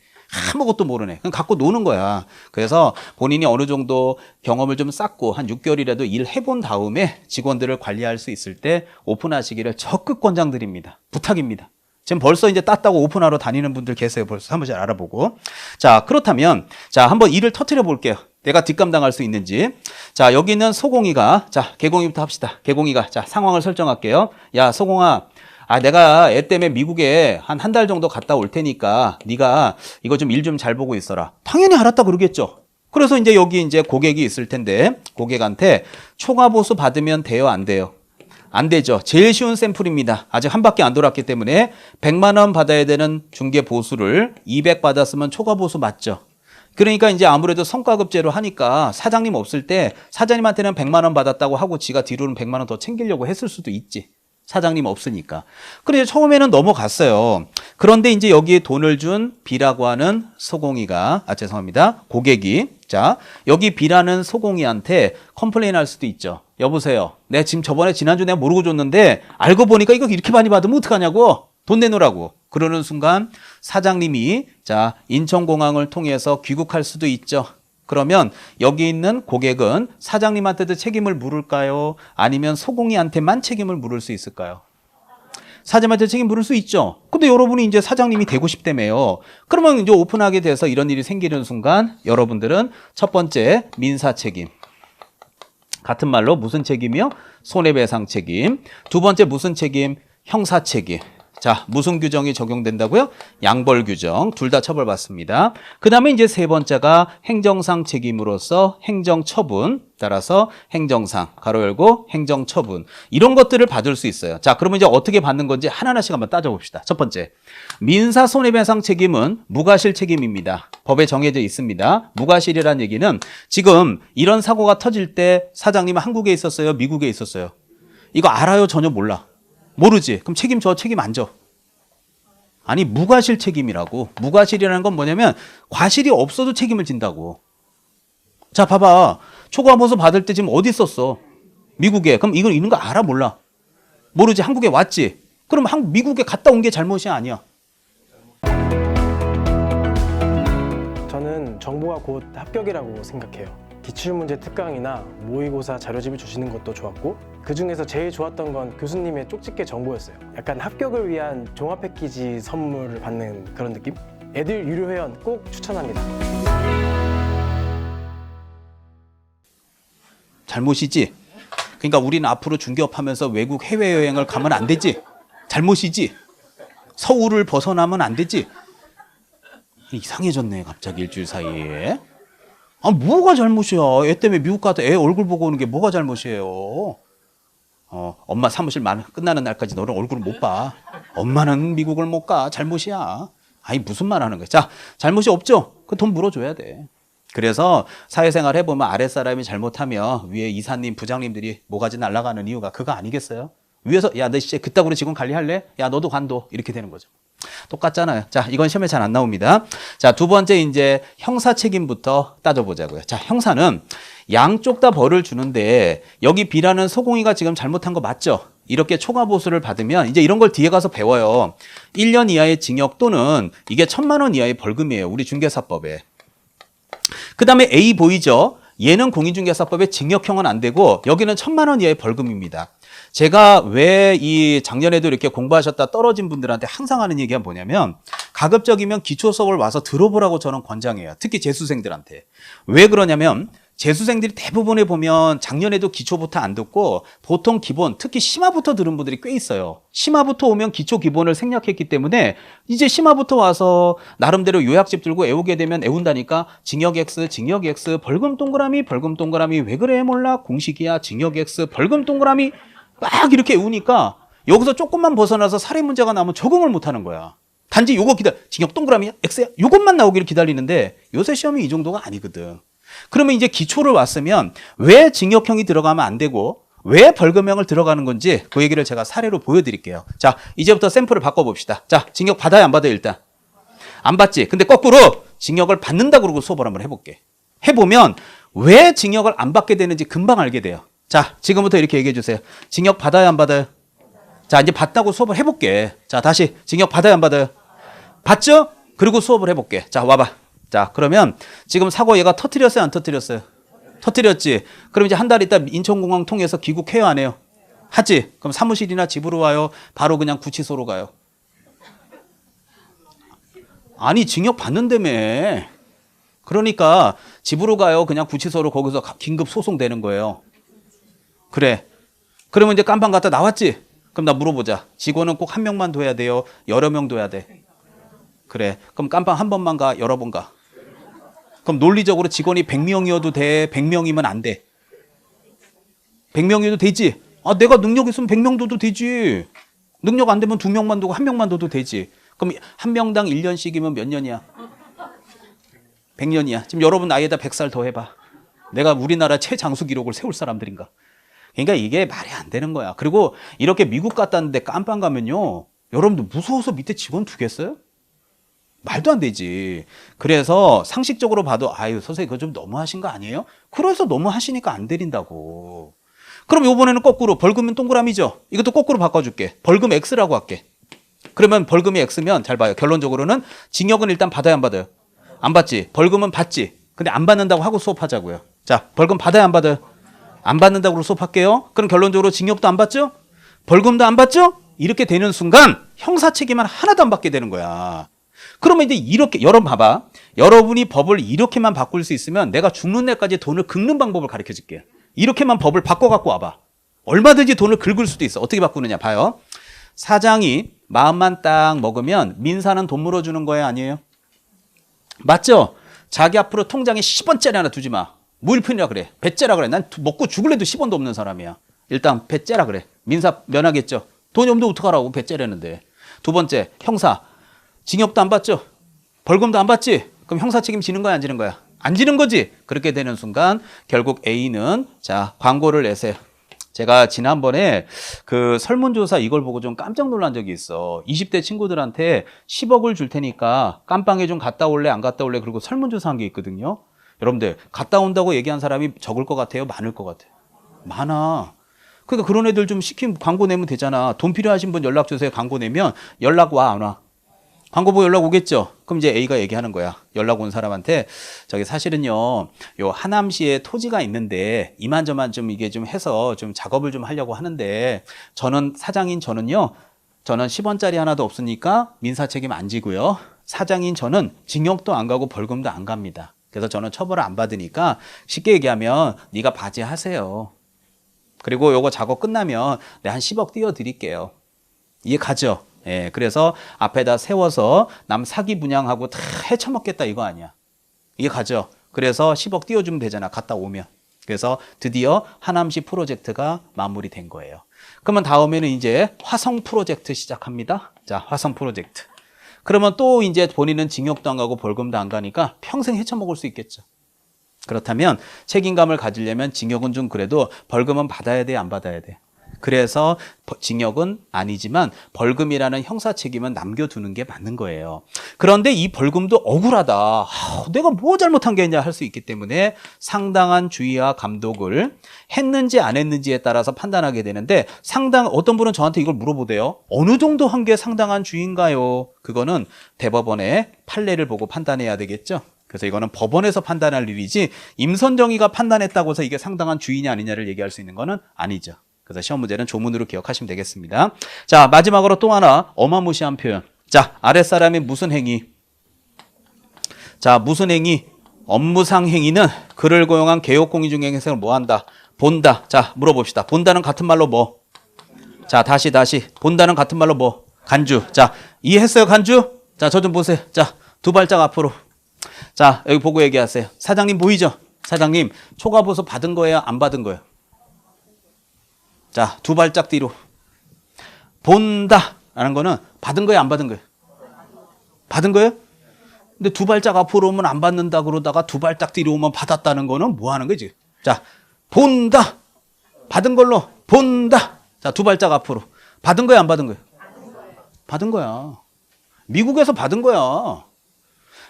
Speaker 1: 아무것도 모르네. 그냥 갖고 노는 거야. 그래서 본인이 어느 정도 경험을 좀 쌓고 한 6개월이라도 일해본 다음에 직원들을 관리할 수 있을 때 오픈하시기를 적극 권장드립니다. 부탁입니다. 지금 벌써 이제 땄다고 오픈하러 다니는 분들 계세요. 벌써 한 번씩 알아보고. 자, 그렇다면 자, 한번 일을 터트려 볼게요. 내가 뒷감당할 수 있는지. 자, 여기 있는 소공이가 자, 개공이부터 합시다. 개공이가 자, 상황을 설정할게요. 야, 소공아. 아, 내가 애 때문에 미국에 한 달 정도 갔다 올 테니까 네가 이거 좀 일 좀 잘 보고 있어라. 당연히 알았다 그러겠죠. 그래서 이제 여기 이제 고객이 있을 텐데 고객한테 초과보수 받으면 돼요, 안 돼요? 안 되죠. 제일 쉬운 샘플입니다. 아직 한 바퀴 안 돌았기 때문에 100만 원 받아야 되는 중개 보수를 200 받았으면 초과보수 맞죠. 그러니까 이제 아무래도 성과급제로 하니까 사장님 없을 때 사장님한테는 100만 원 받았다고 하고 지가 뒤로는 100만 원 더 챙기려고 했을 수도 있지. 사장님 없으니까. 그래서 처음에는 넘어갔어요. 그런데 이제 여기에 돈을 준 B라고 하는 소공이가, 죄송합니다. 고객이. 자, 여기 B라는 소공이한테 컴플레인 할 수도 있죠. 여보세요. 내가 지금 지난주 내가 모르고 줬는데 알고 보니까 이거 이렇게 많이 받으면 어떡하냐고. 돈 내놓으라고. 그러는 순간 사장님이 자, 인천공항을 통해서 귀국할 수도 있죠. 그러면 여기 있는 고객은 사장님한테도 책임을 물을까요? 아니면 소공이한테만 책임을 물을 수 있을까요? 사장님한테 책임 물을 수 있죠. 근데 여러분이 이제 사장님이 되고 싶다며요. 그러면 이제 오픈하게 돼서 이런 일이 생기는 순간 여러분들은 첫 번째 민사 책임. 같은 말로 무슨 책임이요? 손해배상 책임. 두 번째 무슨 책임? 형사 책임. 자, 무슨 규정이 적용된다고요? 양벌 규정. 둘 다 처벌받습니다. 그 다음에 이제 세 번째가 행정상 책임으로서 행정처분. 따라서 행정상, 가로 열고 행정처분. 이런 것들을 받을 수 있어요. 자, 그러면 이제 어떻게 받는 건지 하나하나씩 한번 따져봅시다. 첫 번째, 민사 손해배상 책임은 무과실 책임입니다. 법에 정해져 있습니다. 무과실이라는 얘기는 지금 이런 사고가 터질 때 사장님은 한국에 있었어요? 미국에 있었어요? 이거 알아요? 전혀 몰라. 모르지. 그럼 책임 안 져. 아니 무과실 책임이라고. 무과실이라는 건 뭐냐면 과실이 없어도 책임을 진다고. 자 봐봐. 초과보수 받을 때 지금 어디 있었어? 미국에. 그럼 이건 있는 거 알아? 몰라? 모르지. 한국에 왔지. 그럼 미국에 갔다 온 게 잘못이 아니야.
Speaker 3: 저는 정보가 곧 합격이라고 생각해요. 기출문제 특강이나 모의고사 자료집을 주시는 것도 좋았고 그 중에서 제일 좋았던 건 교수님의 쪽집게 정보였어요. 약간 합격을 위한 종합 패키지 선물을 받는 그런 느낌? 애들 유료 회원 꼭 추천합니다.
Speaker 1: 잘못이지. 그러니까 우리는 앞으로 중개업하면서 외국 해외여행을 가면 안 되지. 잘못이지. 서울을 벗어나면 안 되지. 이상해졌네 갑자기 일주일 사이에. 아, 뭐가 잘못이야. 애 때문에 미국 가서 애 얼굴 보고 오는 게 뭐가 잘못이에요. 엄마 사무실 끝나는 날까지 너는 얼굴을 못 봐. 엄마는 미국을 못 가. 잘못이야. 아니, 무슨 말 하는 거야. 자, 잘못이 없죠? 그 돈 물어줘야 돼. 그래서 사회생활 해보면 아랫사람이 잘못하면 위에 이사님, 부장님들이 모가지 날아가는 이유가 그거 아니겠어요? 위에서, 야, 너 진짜 그따구로 직원 관리할래? 야, 너도 관둬. 이렇게 되는 거죠. 똑같잖아요. 자, 이건 시험에 잘 안 나옵니다. 자, 두 번째 이제 형사 책임부터 따져보자고요. 자, 형사는 양쪽 다 벌을 주는데 여기 B라는 소공이가 지금 잘못한 거 맞죠? 이렇게 초과 보수를 받으면 이제 이런 걸 뒤에 가서 배워요. 1년 이하의 징역 또는 이게 1,000만 원 이하의 벌금이에요. 우리 중개사법에. 그 다음에 A 보이죠? 얘는 공인중개사법에 징역형은 안 되고 여기는 1,000만 원 이하의 벌금입니다. 제가 왜 이 작년에도 이렇게 공부하셨다 떨어진 분들한테 항상 하는 얘기가 뭐냐면 가급적이면 기초 수업을 와서 들어보라고 저는 권장해요. 특히 재수생들한테. 왜 그러냐면 재수생들이 대부분에 보면 작년에도 기초부터 안 듣고 보통 기본, 특히 심화부터 들은 분들이 꽤 있어요. 심화부터 오면 기초 기본을 생략했기 때문에 이제 심화부터 와서 나름대로 요약집 들고 애우게 되면 애운다니까 징역 X, 징역 X, 벌금 동그라미, 벌금 동그라미, 왜 그래 몰라, 공식이야, 징역 X, 벌금 동그라미 막 이렇게 애우니까 여기서 조금만 벗어나서 살해 문제가 나오면 적응을 못 하는 거야. 단지 요거 징역 동그라미 X야? 요것만 나오기를 기다리는데 요새 시험이 이 정도가 아니거든. 그러면 이제 기초를 왔으면 왜 징역형이 들어가면 안 되고 왜 벌금형을 들어가는 건지 그 얘기를 제가 사례로 보여드릴게요. 자, 이제부터 샘플을 바꿔봅시다. 자, 징역 받아요, 안 받아요, 일단? 안 받지. 근데 거꾸로 징역을 받는다 그러고 수업을 한번 해볼게. 해보면 왜 징역을 안 받게 되는지 금방 알게 돼요. 자, 지금부터 이렇게 얘기해 주세요. 징역 받아요, 안 받아요? 자, 이제 받다고 수업을 해볼게. 자, 다시 징역 받아요, 안 받아요? 받죠? 그리고 수업을 해볼게. 자, 와봐. 자, 그러면 지금 사고 얘가 터뜨렸어요, 안 터뜨렸어요? 터뜨렸지. 그럼 이제 한 달 있다 인천공항 통해서 귀국해요, 안 해요? 하지. 그럼 사무실이나 집으로 와요? 바로 그냥 구치소로 가요? 아니, 징역 받는다며. 그러니까 집으로 가요? 그냥 구치소로 거기서 긴급 소송되는 거예요. 그래. 그러면 이제 깜방 갔다 나왔지? 그럼 나 물어보자. 직원은 꼭 한 명만 둬야 돼요? 여러 명 둬야 돼? 그래. 그럼 깜방 한 번만 가? 여러 번 가? 그럼 논리적으로 직원이 100명이어도 돼? 100명이면 안 돼? 100명이어도 되지? 아, 내가 능력 있으면 100명 둬도 되지. 능력 안 되면 2명만 두고 1명만 둬도 되지. 그럼 한 명당 1년씩이면 몇 년이야? 100년이야. 지금 여러분 나이에다 100살 더 해봐. 내가 우리나라 최장수 기록을 세울 사람들인가? 그러니까 이게 말이 안 되는 거야. 그리고 이렇게 미국 갔다는데 깜빵 가면요. 여러분들 무서워서 밑에 직원 두겠어요? 말도 안 되지. 그래서 상식적으로 봐도 아유 선생님 그거 좀 너무하신 거 아니에요? 그래서 너무하시니까 안 내린다고. 그럼 이번에는 거꾸로 벌금은 동그라미죠. 이것도 거꾸로 바꿔줄게. 벌금 X라고 할게. 그러면 벌금이 X면 잘 봐요. 결론적으로는 징역은 일단 받아야 안 받아요? 안 받지. 벌금은 받지. 근데 안 받는다고 하고 수업하자고요. 자, 벌금 받아야 안 받아요? 안 받는다고 수업할게요. 그럼 결론적으로 징역도 안 받죠? 벌금도 안 받죠? 이렇게 되는 순간 형사 책임은 하나도 안 받게 되는 거야. 그러면 이제 이렇게 여러분 봐봐. 여러분이 법을 이렇게만 바꿀 수 있으면 내가 죽는 날까지 돈을 긁는 방법을 가르쳐 줄게. 이렇게만 법을 바꿔 갖고 와봐. 얼마든지 돈을 긁을 수도 있어. 어떻게 바꾸느냐 봐요. 사장이 마음만 딱 먹으면 민사는 돈 물어주는 거예요, 아니에요? 맞죠? 자기 앞으로 통장에 10원짜리 하나 두지 마. 무일푼이라 그래. 배째라 그래. 난 먹고 죽을래도 10원도 없는 사람이야. 일단 배째라 그래. 민사 면하겠죠. 돈이 없는데 어떡하라고 배째라는데. 두 번째, 형사. 징역도 안 받죠? 벌금도 안 받지? 그럼 형사 책임 지는 거야, 안 지는 거야? 안 지는 거지? 그렇게 되는 순간 결국 A는 자, 광고를 내세요. 제가 지난번에 그 설문조사 이걸 보고 좀 깜짝 놀란 적이 있어. 20대 친구들한테 10억을 줄 테니까 깜빵에 좀 갔다 올래, 안 갔다 올래? 그리고 설문조사 한 게 있거든요. 여러분들, 갔다 온다고 얘기한 사람이 적을 것 같아요? 많을 것 같아요? 많아. 그러니까 그런 애들 좀 시킨 광고 내면 되잖아. 돈 필요하신 분 연락 주세요. 광고 내면 연락 와, 안 와? 광고 보고 연락 오겠죠? 그럼 이제 A가 얘기하는 거야. 연락 온 사람한테 저기 사실은요, 요 하남시에 토지가 있는데 이만저만 좀 이게 좀 해서 좀 작업을 좀 하려고 하는데 저는 사장인 저는요, 저는 10원짜리 하나도 없으니까 민사 책임 안 지고요. 사장인 저는 징역도 안 가고 벌금도 안 갑니다. 그래서 저는 처벌을 안 받으니까 쉽게 얘기하면 네가 바지하세요. 그리고 요거 작업 끝나면 내가 한 10억 띄워드릴게요. 이해 가죠? 예, 그래서 앞에다 세워서 남 사기 분양하고 다 헤쳐먹겠다 이거 아니야. 이해 가죠? 그래서 10억 띄워주면 되잖아. 갔다 오면. 그래서 드디어 하남시 프로젝트가 마무리된 거예요. 그러면 다음에는 이제 화성 프로젝트 시작합니다. 자, 화성 프로젝트. 그러면 또 이제 본인은 징역도 안 가고 벌금도 안 가니까 평생 헤쳐먹을 수 있겠죠. 그렇다면 책임감을 가지려면 징역은 좀 그래도 벌금은 받아야 돼, 안 받아야 돼? 그래서 징역은 아니지만 벌금이라는 형사 책임은 남겨두는 게 맞는 거예요. 그런데 이 벌금도 억울하다. 내가 뭐 잘못한 게 있냐 할 수 있기 때문에 상당한 주의와 감독을 했는지 안 했는지에 따라서 판단하게 되는데 어떤 분은 저한테 이걸 물어보대요. 어느 정도 한 게 상당한 주의인가요? 그거는 대법원의 판례를 보고 판단해야 되겠죠. 그래서 이거는 법원에서 판단할 일이지 임선정의가 판단했다고 해서 이게 상당한 주의냐 아니냐를 얘기할 수 있는 거는 아니죠. 그래서 시험 문제는 조문으로 기억하시면 되겠습니다. 자, 마지막으로 또 하나 어마무시한 표현. 자, 아랫사람이 무슨 행위? 자, 무슨 행위? 업무상 행위는 그를 고용한 개업공인중개 행색을 뭐 한다? 본다. 자, 물어봅시다. 본다는 같은 말로 뭐? 자, 다시. 본다는 같은 말로 뭐? 간주. 자, 이해했어요, 간주? 자, 저 좀 보세요. 자, 두 발짝 앞으로. 자, 여기 보고 얘기하세요. 사장님 보이죠? 사장님, 초과보수 받은 거예요? 안 받은 거예요? 자, 두 발짝 뒤로. 본다 라는 거는 받은 거예요, 안 받은 거예요? 받은 거예요? 근데 두 발짝 앞으로 오면 안 받는다 그러다가 두 발짝 뒤로 오면 받았다는 거는 뭐 하는 거지? 자, 본다. 받은 걸로 본다. 자, 두 발짝 앞으로. 받은 거야, 안 받은 거야? 받은 거야. 미국에서 받은 거야.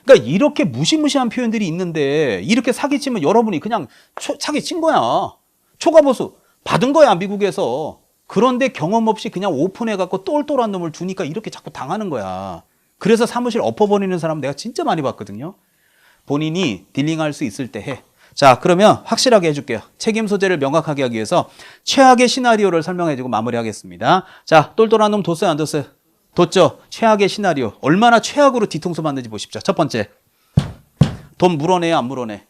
Speaker 1: 그러니까 이렇게 무시무시한 표현들이 있는데 이렇게 사기치면 여러분이 그냥 사기친 거야. 초과보수 받은 거야, 미국에서. 그런데 경험 없이 그냥 오픈해갖고 똘똘한 놈을 두니까 이렇게 자꾸 당하는 거야. 그래서 사무실 엎어버리는 사람 내가 진짜 많이 봤거든요. 본인이 딜링할 수 있을 때 해. 자, 그러면 확실하게 해줄게요. 책임 소재를 명확하게 하기 위해서 최악의 시나리오를 설명해주고 마무리하겠습니다. 자, 똘똘한 놈 뒀어요, 안 뒀어요? 뒀죠? 최악의 시나리오. 얼마나 최악으로 뒤통수 맞는지 보십시오. 첫 번째. 돈 물어내야 안 물어내?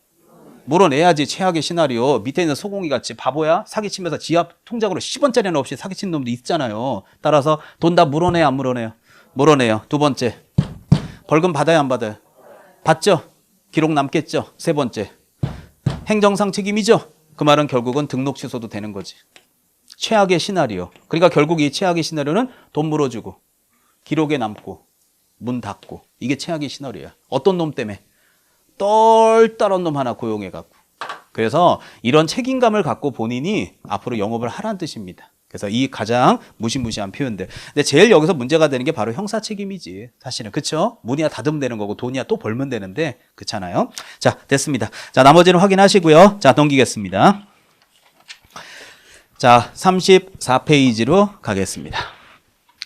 Speaker 1: 물어내야지. 최악의 시나리오. 밑에 있는 소공이 같이 바보야? 사기치면서 지압 통장으로 10원짜리는 없이 사기친 놈도 있잖아요. 따라서 돈 다 물어내야 안 물어내요? 물어내요. 두 번째. 벌금 받아야 안 받아요? 받죠? 기록 남겠죠? 세 번째. 행정상 책임이죠? 그 말은 결국은 등록 취소도 되는 거지. 최악의 시나리오. 그러니까 결국 이 최악의 시나리오는 돈 물어주고 기록에 남고 문 닫고 이게 최악의 시나리오야. 어떤 놈 때문에? 똘똘한 놈 하나 고용해갖고. 그래서 이런 책임감을 갖고 본인이 앞으로 영업을 하라는 뜻입니다. 그래서 이 가장 무시무시한 표현들. 근데 제일 여기서 문제가 되는 게 바로 형사 책임이지. 사실은. 그쵸? 문이야 닫으면 되는 거고 돈이야 또 벌면 되는데 그렇잖아요. 자, 됐습니다. 자, 나머지는 확인하시고요. 자, 넘기겠습니다. 자, 34페이지로 가겠습니다.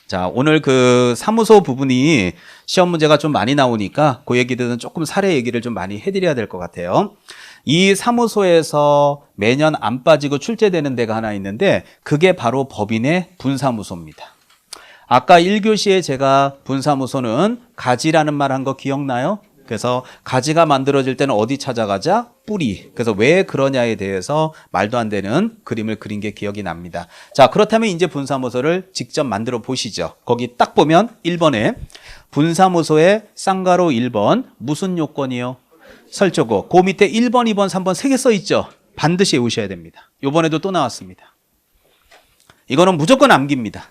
Speaker 1: 자, 오늘 그 사무소 부분이 시험 문제가 좀 많이 나오니까 그 얘기들은 조금 사례 얘기를 좀 많이 해드려야 될 것 같아요. 이 사무소에서 매년 안 빠지고 출제되는 데가 하나 있는데 그게 바로 법인의 분사무소입니다. 아까 1교시에 제가 분사무소는 가지라는 말 한 거 기억나요? 그래서 가지가 만들어질 때는 어디 찾아가자? 뿌리. 그래서 왜 그러냐에 대해서 말도 안 되는 그림을 그린 게 기억이 납니다. 자, 그렇다면 이제 분사무소를 직접 만들어 보시죠. 거기 딱 보면 1번에 분사무소의 쌍가로 1번 무슨 요건이요? 설조고. 그 밑에 1번, 2번, 3번 3개 써 있죠. 반드시 외우셔야 됩니다. 요번에도 또 나왔습니다. 이거는 무조건 암기입니다.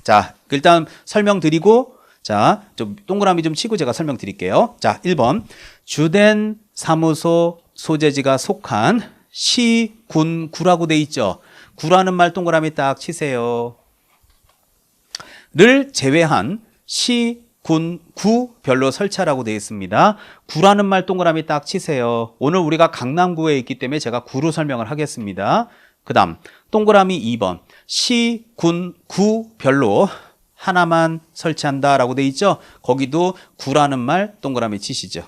Speaker 1: 자, 일단 설명드리고 자, 좀 동그라미 좀 치고 제가 설명드릴게요. 자, 1번. 주된 사무소 소재지가 속한 시, 군, 구라고 돼 있죠. 구라는 말 동그라미 딱 치세요. 를 제외한 시, 군, 구별로 설치하라고 되어 있습니다. 구라는 말 동그라미 딱 치세요. 오늘 우리가 강남구에 있기 때문에 제가 구로 설명을 하겠습니다. 그 다음 동그라미 2번. 시, 군, 구별로 하나만 설치한다라고 돼 있죠. 거기도 구라는 말 동그라미 치시죠.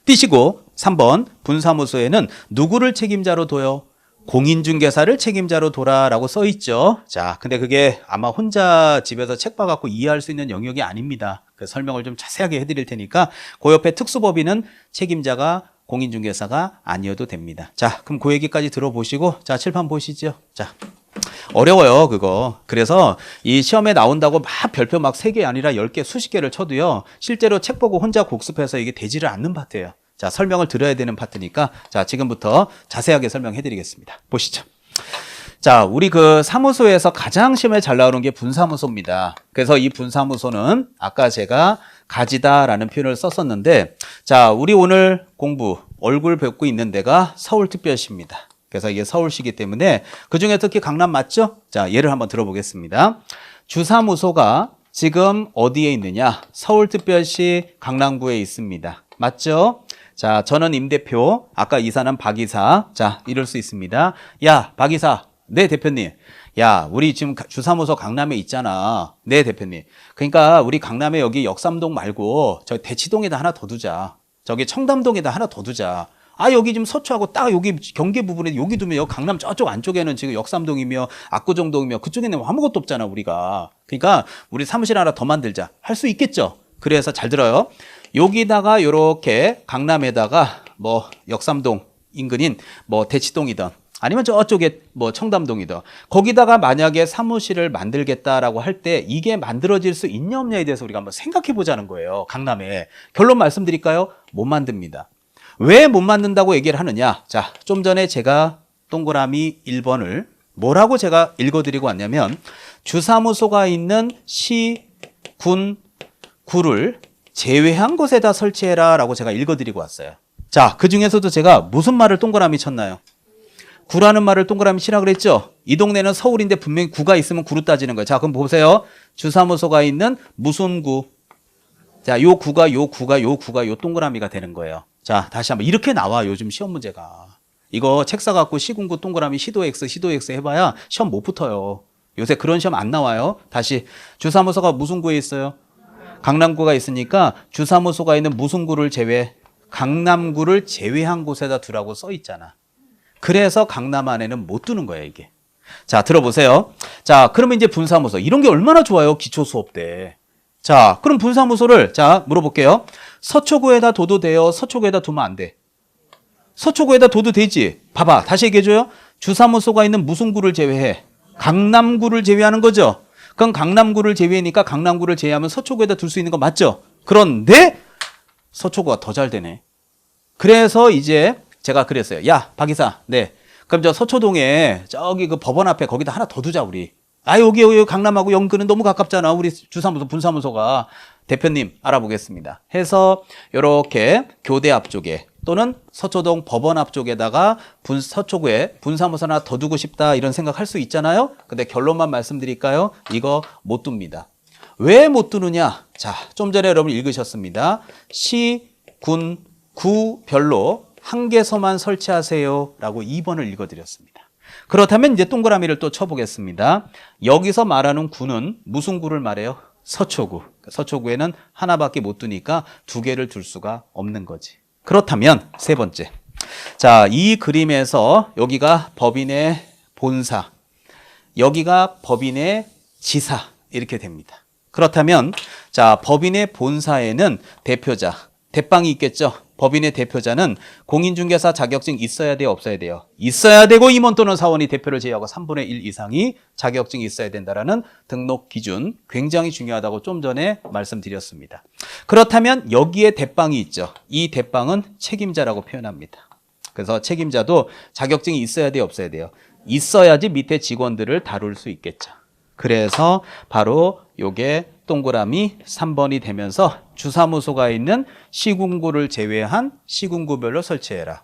Speaker 1: 띄시고 3번 분사무소에는 누구를 책임자로 둬요? 공인중개사를 책임자로 둬라라고 써 있죠. 자, 근데 그게 아마 혼자 집에서 책 봐갖고 이해할 수 있는 영역이 아닙니다. 그 설명을 좀 자세하게 해드릴 테니까 그 옆에 특수법인은 책임자가 공인중개사가 아니어도 됩니다. 자, 그럼 그 얘기까지 들어보시고 자, 칠판 보시죠. 자. 어려워요, 그거. 그래서 이 시험에 나온다고 막 별표 막 3개 아니라 10개, 수십 개를 쳐도요. 실제로 책 보고 혼자 복습해서 이게 되지를 않는 파트예요. 자, 설명을 드려야 되는 파트니까 자, 지금부터 자세하게 설명해 드리겠습니다. 보시죠. 자, 우리 그 사무소에서 가장 시험에 잘 나오는 게 분사무소입니다. 그래서 이 분사무소는 아까 제가 가지다라는 표현을 썼었는데, 자, 우리 오늘 공부 얼굴 뵙고 있는 데가 서울특별시입니다. 그래서 이게 서울시기 때문에 그중에 특히 강남 맞죠? 자, 예를 한번 들어보겠습니다. 주사무소가 지금 어디에 있느냐? 서울특별시 강남구에 있습니다. 맞죠? 자, 저는 임 대표, 아까 이사는 박 이사. 자, 이럴 수 있습니다. 야, 박 이사. 네, 대표님. 야, 우리 지금 주사무소 강남에 있잖아. 네, 대표님. 그러니까 우리 강남에 여기 역삼동 말고 저 대치동에다 하나 더 두자. 저기 청담동에다 하나 더 두자. 아, 여기 지금 서초하고 딱 여기 경계 부분에 여기 두면 여기 강남 저쪽 안쪽에는 지금 역삼동이며 압구정동이며 그쪽에는 아무것도 없잖아, 우리가. 그러니까 우리 사무실 하나 더 만들자. 할 수 있겠죠? 그래서 잘 들어요. 여기다가 요렇게 강남에다가 뭐 역삼동 인근인 뭐 대치동이든 아니면 저쪽에 뭐 청담동이든 거기다가 만약에 사무실을 만들겠다라고 할 때 이게 만들어질 수 있냐 없냐에 대해서 우리가 한번 생각해 보자는 거예요. 강남에. 결론 말씀드릴까요? 못 만듭니다. 왜 못 만든다고 얘기를 하느냐? 자, 좀 전에 제가 동그라미 1번을 뭐라고 제가 읽어드리고 왔냐면 주사무소가 있는 시, 군, 구를 제외한 곳에다 설치해라 라고 제가 읽어드리고 왔어요. 자, 그 중에서도 제가 무슨 말을 동그라미 쳤나요? 구라는 말을 동그라미 치라 그랬죠? 이 동네는 서울인데 분명히 구가 있으면 구로 따지는 거예요. 자, 그럼 보세요. 주사무소가 있는 무슨 구? 자, 요 구가 요 동그라미가 되는 거예요. 자, 다시 한번 이렇게 나와 요즘 시험 문제가. 이거 책 사갖고 시군구 동그라미 시도 X 해봐야 시험 못 붙어요. 요새 그런 시험 안 나와요. 다시 주사무소가 무슨 구에 있어요? 강남구가 있으니까 주사무소가 있는 무슨 구를 강남구를 제외한 곳에다 두라고 써 있잖아. 그래서 강남 안에는 못 두는 거야, 이게. 자, 들어보세요. 자, 그러면 이제 분사무소. 이런 게 얼마나 좋아요, 기초 수업 때. 자, 그럼 분사무소를, 자, 물어볼게요. 서초구에다 둬도 돼요? 서초구에다 두면 안 돼? 서초구에다 둬도 되지? 봐봐, 다시 얘기해줘요. 주사무소가 있는 무슨 구를 제외해? 강남구를 제외하는 거죠? 그럼 강남구를 제외하니까 강남구를 제외하면 서초구에다 둘 수 있는 거 맞죠? 그런데 서초구가 더 잘 되네. 그래서 이제 제가 그랬어요. 야, 박 이사. 네. 그럼 저 서초동에 저기 그 법원 앞에 거기다 하나 더 두자, 우리. 아, 여기 강남하고 연근은 너무 가깝잖아. 우리 주사무소, 분사무소가. 대표님, 알아보겠습니다. 해서 요렇게 교대 앞쪽에 또는 서초동 법원 앞쪽에다가 서초구에 분사무소 하나 더 두고 싶다 이런 생각할 수 있잖아요. 근데 결론만 말씀드릴까요? 이거 못 둡니다. 왜 못 두느냐? 자, 좀 전에 여러분 읽으셨습니다. 시, 군, 구별로 한 개서만 설치하세요 라고 2번을 읽어드렸습니다. 그렇다면 이제 동그라미를 또 쳐보겠습니다. 여기서 말하는 구는 무슨 구를 말해요? 서초구. 서초구에는 하나밖에 못 두니까 두 개를 둘 수가 없는 거지. 그렇다면 세 번째. 자, 이 그림에서 여기가 법인의 본사, 여기가 법인의 지사 이렇게 됩니다. 그렇다면 자, 법인의 본사에는 대표자, 대빵이 있겠죠. 법인의 대표자는 공인중개사 자격증 있어야 돼요, 없어야 돼요? 있어야 되고 임원 또는 사원이 대표를 제외하고 3분의 1 이상이 자격증이 있어야 된다라는 등록 기준 굉장히 중요하다고 좀 전에 말씀드렸습니다. 그렇다면 여기에 대빵이 있죠. 이 대빵은 책임자라고 표현합니다. 그래서 책임자도 자격증이 있어야 돼요, 없어야 돼요? 있어야지 밑에 직원들을 다룰 수 있겠죠. 그래서 바로 요게 동그라미 3번이 되면서 주사무소가 있는 시군구를 제외한 시군구별로 설치해라.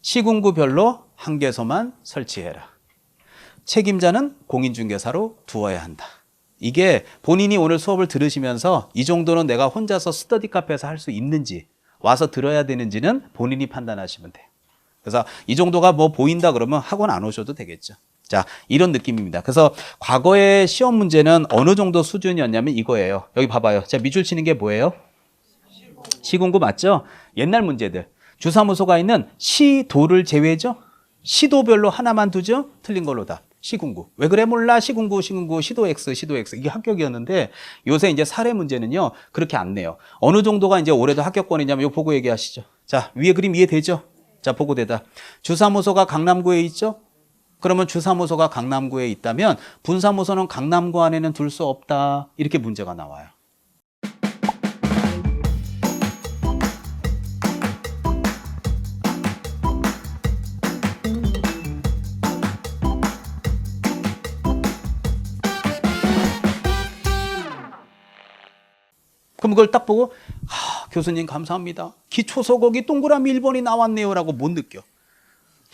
Speaker 1: 시군구별로 한 개소만 설치해라. 책임자는 공인중개사로 두어야 한다. 이게 본인이 오늘 수업을 들으시면서 이 정도는 내가 혼자서 스터디 카페에서 할 수 있는지 와서 들어야 되는지는 본인이 판단하시면 돼요. 그래서 이 정도가 뭐 보인다 그러면 학원 안 오셔도 되겠죠. 자, 이런 느낌입니다. 그래서 과거의 시험 문제는 어느 정도 수준이었냐면 이거예요. 여기 봐봐요. 제가 밑줄 치는 게 뭐예요? 시군구 맞죠? 옛날 문제들. 주사무소가 있는 시도를 제외죠? 시도별로 하나만 두죠? 틀린 걸로다. 시군구. 왜 그래 몰라? 시군구, 시도 X. 이게 합격이었는데 요새 이제 사례 문제는요. 그렇게 안 내요. 어느 정도가 이제 올해도 합격권이냐면 이거 보고 얘기하시죠. 자, 위에 그림 이해되죠? 자, 보고 대다. 주사무소가 강남구에 있죠? 그러면 주사무소가 강남구에 있다면 분사무소는 강남구 안에는 둘 수 없다. 이렇게 문제가 나와요. 그럼 그걸 딱 보고 교수님 감사합니다. 기초서 거기 동그라미 1번이 나왔네요 라고 못 느껴.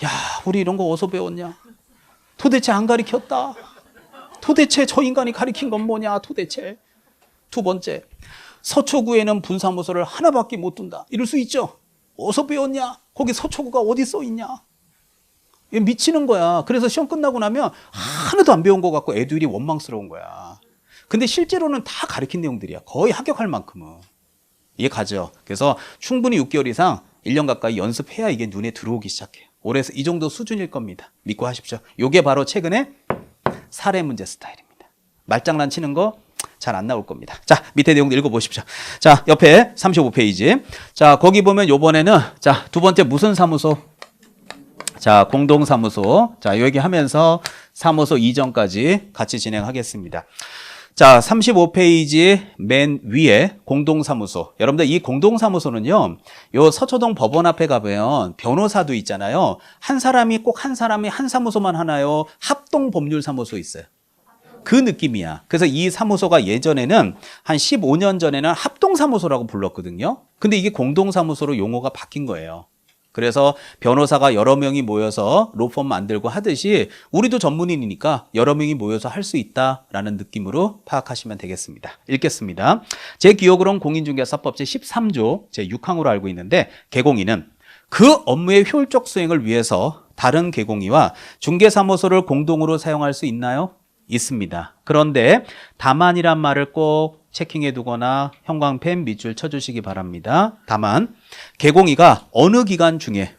Speaker 1: 야, 우리 이런 거 어디서 배웠냐? 도대체 안 가르쳤다. 도대체 저 인간이 가르친 건 뭐냐 도대체. 두 번째, 서초구에는 분사무소를 하나밖에 못 둔다. 이럴 수 있죠. 어디서 배웠냐? 거기 서초구가 어디 써 있냐? 미치는 거야. 그래서 시험 끝나고 나면 하나도 안 배운 것 같고 애들이 원망스러운 거야. 근데 실제로는 다 가르친 내용들이야. 거의 합격할 만큼은. 이해 가죠? 그래서 충분히 6개월 이상 1년 가까이 연습해야 이게 눈에 들어오기 시작해요. 올해서 이 정도 수준일 겁니다. 믿고 하십시오. 이게 바로 최근에 사례 문제 스타일입니다. 말장난 치는 거 잘 안 나올 겁니다. 자, 밑에 내용도 읽어보십시오. 자, 옆에 35페이지. 자, 거기 보면 요번에는 자, 두 번째 무슨 사무소? 자, 공동사무소. 자, 얘기하면서 사무소 이전까지 같이 진행하겠습니다. 자, 35페이지 맨 위에 공동사무소. 여러분들 이 공동사무소는요, 요 서초동 법원 앞에 가보면 변호사도 있잖아요. 한 사람이 꼭 한 사람이 한 사무소만 하나요? 합동법률사무소 있어요. 그 느낌이야. 그래서 이 사무소가 예전에는 한 15년 전에는 합동사무소라고 불렀거든요. 근데 이게 공동사무소로 용어가 바뀐 거예요. 그래서 변호사가 여러 명이 모여서 로펌 만들고 하듯이 우리도 전문인이니까 여러 명이 모여서 할 수 있다라는 느낌으로 파악하시면 되겠습니다. 읽겠습니다. 제 기억으로는 공인중개사법 제13조 제6항으로 알고 있는데 개공인은 그 업무의 효율적 수행을 위해서 다른 개공이와 중개사무소를 공동으로 사용할 수 있나요? 있습니다. 그런데 다만이란 말을 꼭 체킹해 두거나 형광펜 밑줄 쳐주시기 바랍니다. 다만 개공이가 어느 기간 중에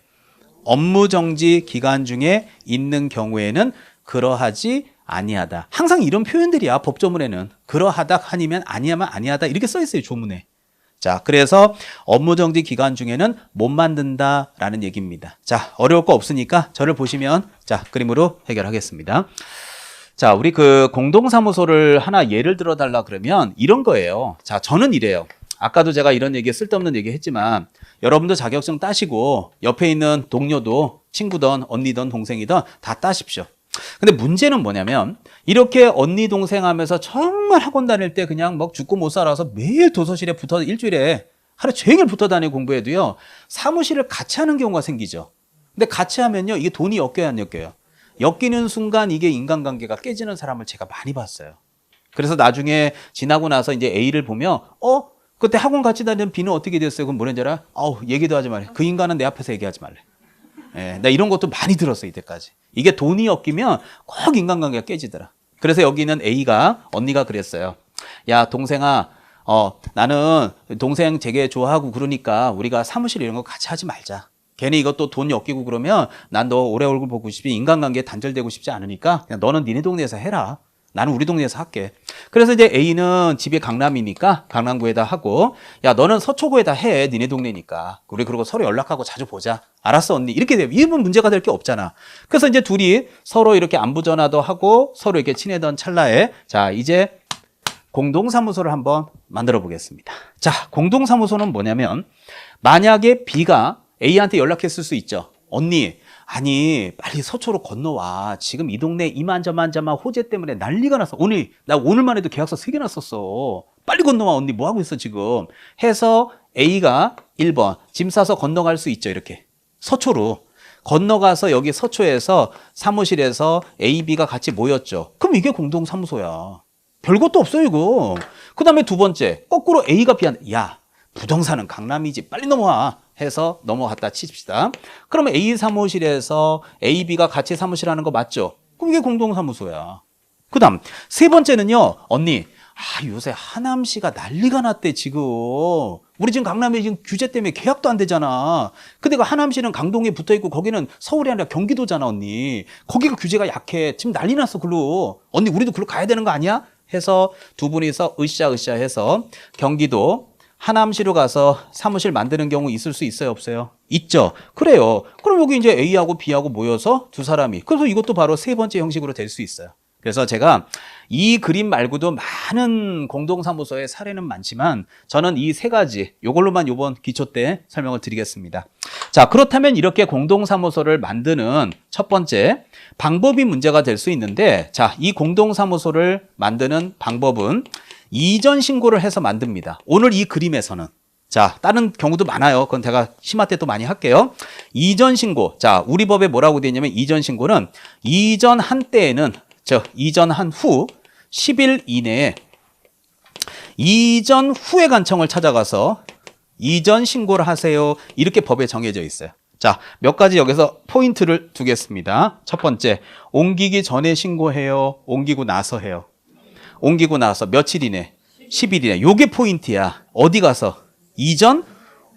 Speaker 1: 업무정지 기간 중에 있는 경우에는 그러하지 아니하다. 항상 이런 표현들이야. 법조문에는 그러하다 아니면 아니하면 아니하다 이렇게 써 있어요. 조문에. 자, 그래서 업무정지 기간 중에는 못 만든다라는 얘기입니다. 자, 어려울 거 없으니까 저를 보시면 자, 그림으로 해결하겠습니다. 자, 우리 그 공동사무소를 하나 예를 들어 달라 그러면 이런 거예요. 자, 저는 이래요. 아까도 제가 이런 얘기 쓸데없는 얘기 했지만 여러분도 자격증 따시고 옆에 있는 동료도 친구든 언니든 동생이든 다 따십시오. 근데 문제는 뭐냐면 이렇게 언니 동생 하면서 정말 학원 다닐 때 그냥 막 죽고 못 살아서 매일 도서실에 붙어 일주일에 하루 종일 붙어 다니고 공부해도요. 사무실을 같이 하는 경우가 생기죠. 근데 같이 하면요. 이게 돈이 엮여야 안 엮여요. 엮이는 순간 이게 인간관계가 깨지는 사람을 제가 많이 봤어요. 그래서 나중에 지나고 나서 이제 A를 보면 그때 학원 같이 다니던 B는 어떻게 됐어요? 그럼 뭐랬는지 알아? 얘기도 하지 말래. 그 인간은 내 앞에서 얘기하지 말래. 예, 나 이런 것도 많이 들었어 이때까지. 이게 돈이 엮이면 꼭 인간관계가 깨지더라. 그래서 여기는 A가 언니가 그랬어요. 야 동생아 나는 동생 되게 좋아하고 그러니까 우리가 사무실 이런 거 같이 하지 말자. 괜히 이것도 돈 엮이고 그러면 난 너 오래 얼굴 보고 싶지 인간관계에 단절되고 싶지 않으니까 그냥 너는 니네 동네에서 해라. 나는 우리 동네에서 할게. 그래서 이제 A는 집이 강남이니까 강남구에다 하고 야 너는 서초구에다 해. 니네 동네니까. 우리 그리고 서로 연락하고 자주 보자. 알았어 언니. 이렇게 돼. 이분 문제가 될 게 없잖아. 그래서 이제 둘이 서로 이렇게 안부 전화도 하고 서로 이렇게 친해던 찰나에 자 이제 공동사무소를 한번 만들어 보겠습니다. 자 공동사무소는 뭐냐면 만약에 B가 A한테 연락했을 수 있죠. 언니, 아니 빨리 서초로 건너와. 지금 이 동네 이만저만저만 호재 때문에 난리가 났어. 나 오늘만 해도 계약서 3개나 썼어. 빨리 건너와 언니 뭐하고 있어 지금. 해서 A가 1번 짐 싸서 건너갈 수 있죠. 이렇게 서초로 건너가서 여기 서초에서 사무실에서 A, B가 같이 모였죠. 그럼 이게 공동사무소야. 별것도 없어요 이거. 그 다음에 두 번째 거꾸로 A가 B한테 야 부동산은 강남이지 빨리 넘어와 해서 넘어갔다 칩시다. 그러면 A 사무실에서 A, B가 같이 사무실 하는 거 맞죠? 그럼 이게 공동사무소야. 그 다음 세 번째는요. 언니 요새 하남시가 난리가 났대 지금. 우리 지금 강남에 지금 규제 때문에 계약도 안 되잖아. 근데 그 하남시는 강동에 붙어있고 거기는 서울이 아니라 경기도잖아 언니. 거기가 규제가 약해. 지금 난리 났어 글로. 언니 우리도 글로 가야 되는 거 아니야? 해서 두 분이서 으쌰으쌰 해서 경기도 하남시로 가서 사무실 만드는 경우 있을 수 있어요? 없어요? 있죠. 그래요. 그럼 여기 이제 A하고 B하고 모여서 두 사람이. 그래서 이것도 바로 세 번째 형식으로 될 수 있어요. 그래서 제가 이 그림 말고도 많은 공동사무소의 사례는 많지만 저는 이 세 가지 이걸로만 이번 기초 때 설명을 드리겠습니다. 자, 그렇다면 이렇게 공동사무소를 만드는 첫 번째 방법이 문제가 될 수 있는데 자, 이 공동사무소를 만드는 방법은 이전 신고를 해서 만듭니다. 오늘 이 그림에서는. 자, 다른 경우도 많아요. 그건 제가 심화 때 또 많이 할게요. 이전 신고. 자, 우리 법에 뭐라고 되어 있냐면 이전 신고는 이전 한 때에는 이전 한 후 10일 이내에 이전 후의 간청을 찾아가서 이전 신고를 하세요. 이렇게 법에 정해져 있어요. 자, 몇 가지 여기서 포인트를 두겠습니다. 첫 번째, 옮기기 전에 신고해요. 옮기고 나서 해요. 옮기고 나서 며칠 이내? 10일 이내. 요게 포인트야. 어디 가서? 이전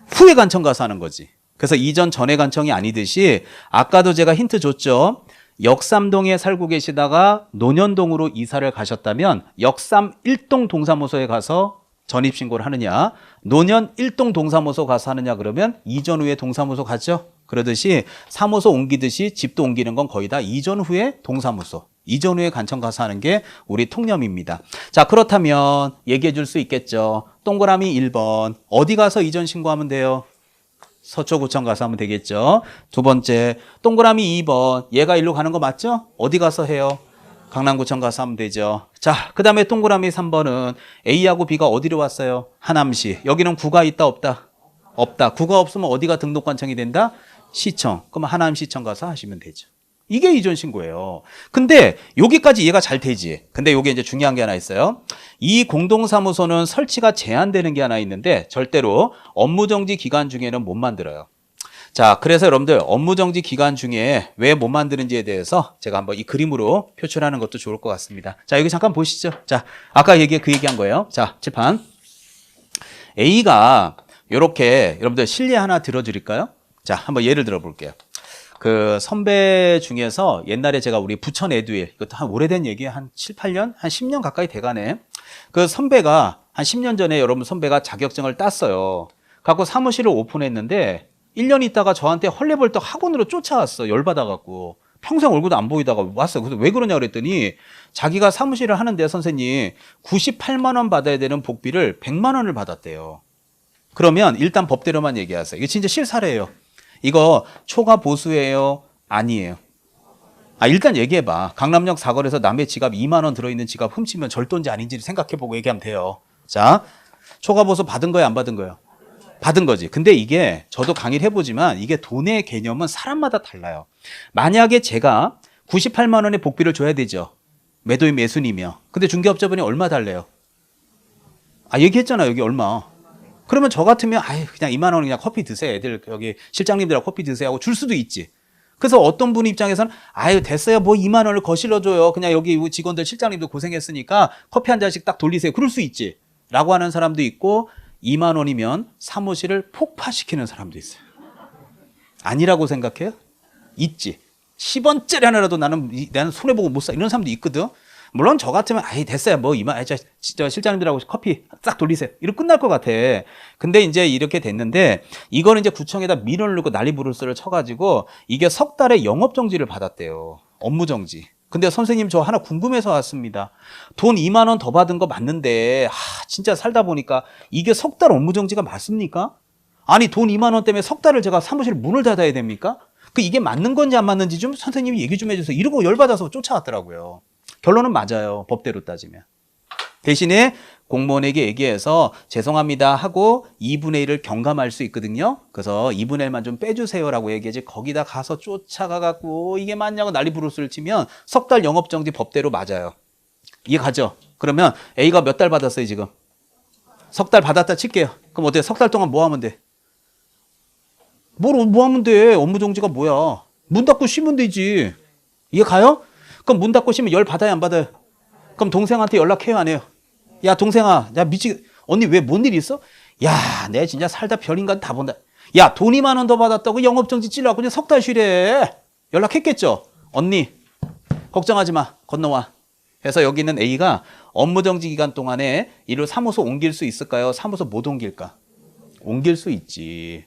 Speaker 1: 후에 간청 가서 하는 거지. 그래서 이전 전에 간청이 아니듯이 아까도 제가 힌트 줬죠. 역삼동에 살고 계시다가 논현동으로 이사를 가셨다면 역삼 1동 동사무소에 가서 전입신고를 하느냐, 논현 1동 동사무소 가서 하느냐 그러면 이전 후에 동사무소 가죠. 그러듯이 사무소 옮기듯이 집도 옮기는 건 거의 다 이전 후에 동사무소, 이전 후에 간청 가서 하는 게 우리 통념입니다. 자, 그렇다면 얘기해 줄 수 있겠죠. 동그라미 1번 어디 가서 이전 신고하면 돼요? 서초구청 가서 하면 되겠죠. 두 번째 동그라미 2번 얘가 일로 가는 거 맞죠? 어디 가서 해요? 강남구청 가서 하면 되죠. 자, 그 다음에 동그라미 3번은 A하고 B가 어디로 왔어요? 하남시. 여기는 구가 있다 없다? 없다. 구가 없으면 어디가 등록관청이 된다? 시청. 그럼 하남시청 가서 하시면 되죠. 이게 이전 신고예요. 근데 여기까지 이해가 잘 되지. 근데 여기 이제 중요한 게 하나 있어요. 이 공동사무소는 설치가 제한되는 게 하나 있는데 절대로 업무정지 기간 중에는 못 만들어요. 자, 그래서 여러분들 업무정지 기간 중에 왜 못 만드는지에 대해서 제가 한번 이 그림으로 표출하는 것도 좋을 것 같습니다. 자, 여기 잠깐 보시죠. 자, 아까 그 얘기한 거예요. 자, 칠판. A가 이렇게 여러분들 실례 하나 들어드릴까요? 자, 한번 예를 들어 볼게요. 그 선배 중에서 옛날에 제가 우리 부천 에듀윌, 이것도 한 오래된 얘기에 한 7, 8년? 한 10년 가까이 돼가네. 그 선배가 한 10년 전에 여러분 선배가 자격증을 땄어요. 갖고 사무실을 오픈했는데 1년 있다가 저한테 헐레벌떡 학원으로 쫓아왔어. 열받아갖고. 평생 얼굴도 안 보이다가 왔어. 그래서 왜 그러냐 그랬더니 자기가 사무실을 하는데 선생님 98만 원 받아야 되는 복비를 100만 원을 받았대요. 그러면 일단 법대로만 얘기하세요. 이게 진짜 실사례예요. 이거 초과 보수예요? 아니에요. 일단 얘기해봐. 강남역 사거리에서 남의 지갑 2만 원 들어있는 지갑 훔치면 절도인지 아닌지를 생각해보고 얘기하면 돼요. 자, 초과 보수 받은 거예요? 안 받은 거예요? 받은 거지. 근데 이게 저도 강의를 해보지만 이게 돈의 개념은 사람마다 달라요. 만약에 제가 98만 원의 복비를 줘야 되죠. 매도인 매수님이요. 근데 중개업자분이 얼마 달래요? 얘기했잖아. 여기 얼마. 그러면 저 같으면 그냥 2만 원 그냥 커피 드세요. 애들 여기 실장님들하고 커피 드세요 하고 줄 수도 있지. 그래서 어떤 분 입장에서는 됐어요. 뭐 2만 원을 거실러 줘요. 그냥 여기 직원들 실장님도 고생했으니까 커피 한 잔씩 딱 돌리세요. 그럴 수 있지. 라고 하는 사람도 있고 2만 원이면 사무실을 폭파시키는 사람도 있어요. 아니라고 생각해요? 있지. 10원짜리 하나라도 나는 손해보고 못 사. 이런 사람도 있거든. 물론 저 같으면 됐어요. 뭐 진짜 실장님들하고 커피 싹 돌리세요. 이러고 끝날 것 같아. 근데 이제 이렇게 됐는데 이거는 이제 구청에다 민원을 넣고 난리부르스를 쳐가지고 이게 석 달의 영업정지를 받았대요. 업무정지. 근데 선생님 저 하나 궁금해서 왔습니다. 돈 2만 원 더 받은 거 맞는데 진짜 살다 보니까 이게 석 달 업무정지가 맞습니까? 돈 2만 원 때문에 석 달을 제가 사무실 문을 닫아야 됩니까? 이게 맞는 건지 안 맞는지 좀 선생님이 얘기 좀 해주세요. 이러고 열받아서 쫓아왔더라고요. 결론은 맞아요. 법대로 따지면. 대신에 공무원에게 얘기해서 죄송합니다 하고 2분의 1을 경감할 수 있거든요. 그래서 2분의 1만 좀 빼주세요라고 얘기하지 거기다 가서 쫓아가갖고 이게 맞냐고 난리 부르스를 치면 석 달 영업정지 법대로 맞아요. 이해 가죠? 그러면 A가 몇 달 받았어요 지금? 석 달 받았다 칠게요. 그럼 어때요? 석 달 동안 뭐 하면 돼? 뭐 하면 돼? 업무정지가 뭐야? 문 닫고 쉬면 되지. 이해 가요? 그럼 문 닫고 쉬면 열 받아요 안 받아요? 그럼 동생한테 연락해요 안 해요? 야 동생아, 야 언니 왜 뭔 일 있어? 야 내가 진짜 살다 별인간 다 본다. 야 돈 2만 원 더 받았다고 영업정지 찔러갖고 그냥 석 달 쉬래. 연락했겠죠? 언니 걱정하지 마 건너와. 그래서 여기 있는 A가 업무정지 기간 동안에 이를 사무소 옮길 수 있을까요? 사무소 못 옮길까? 옮길 수 있지.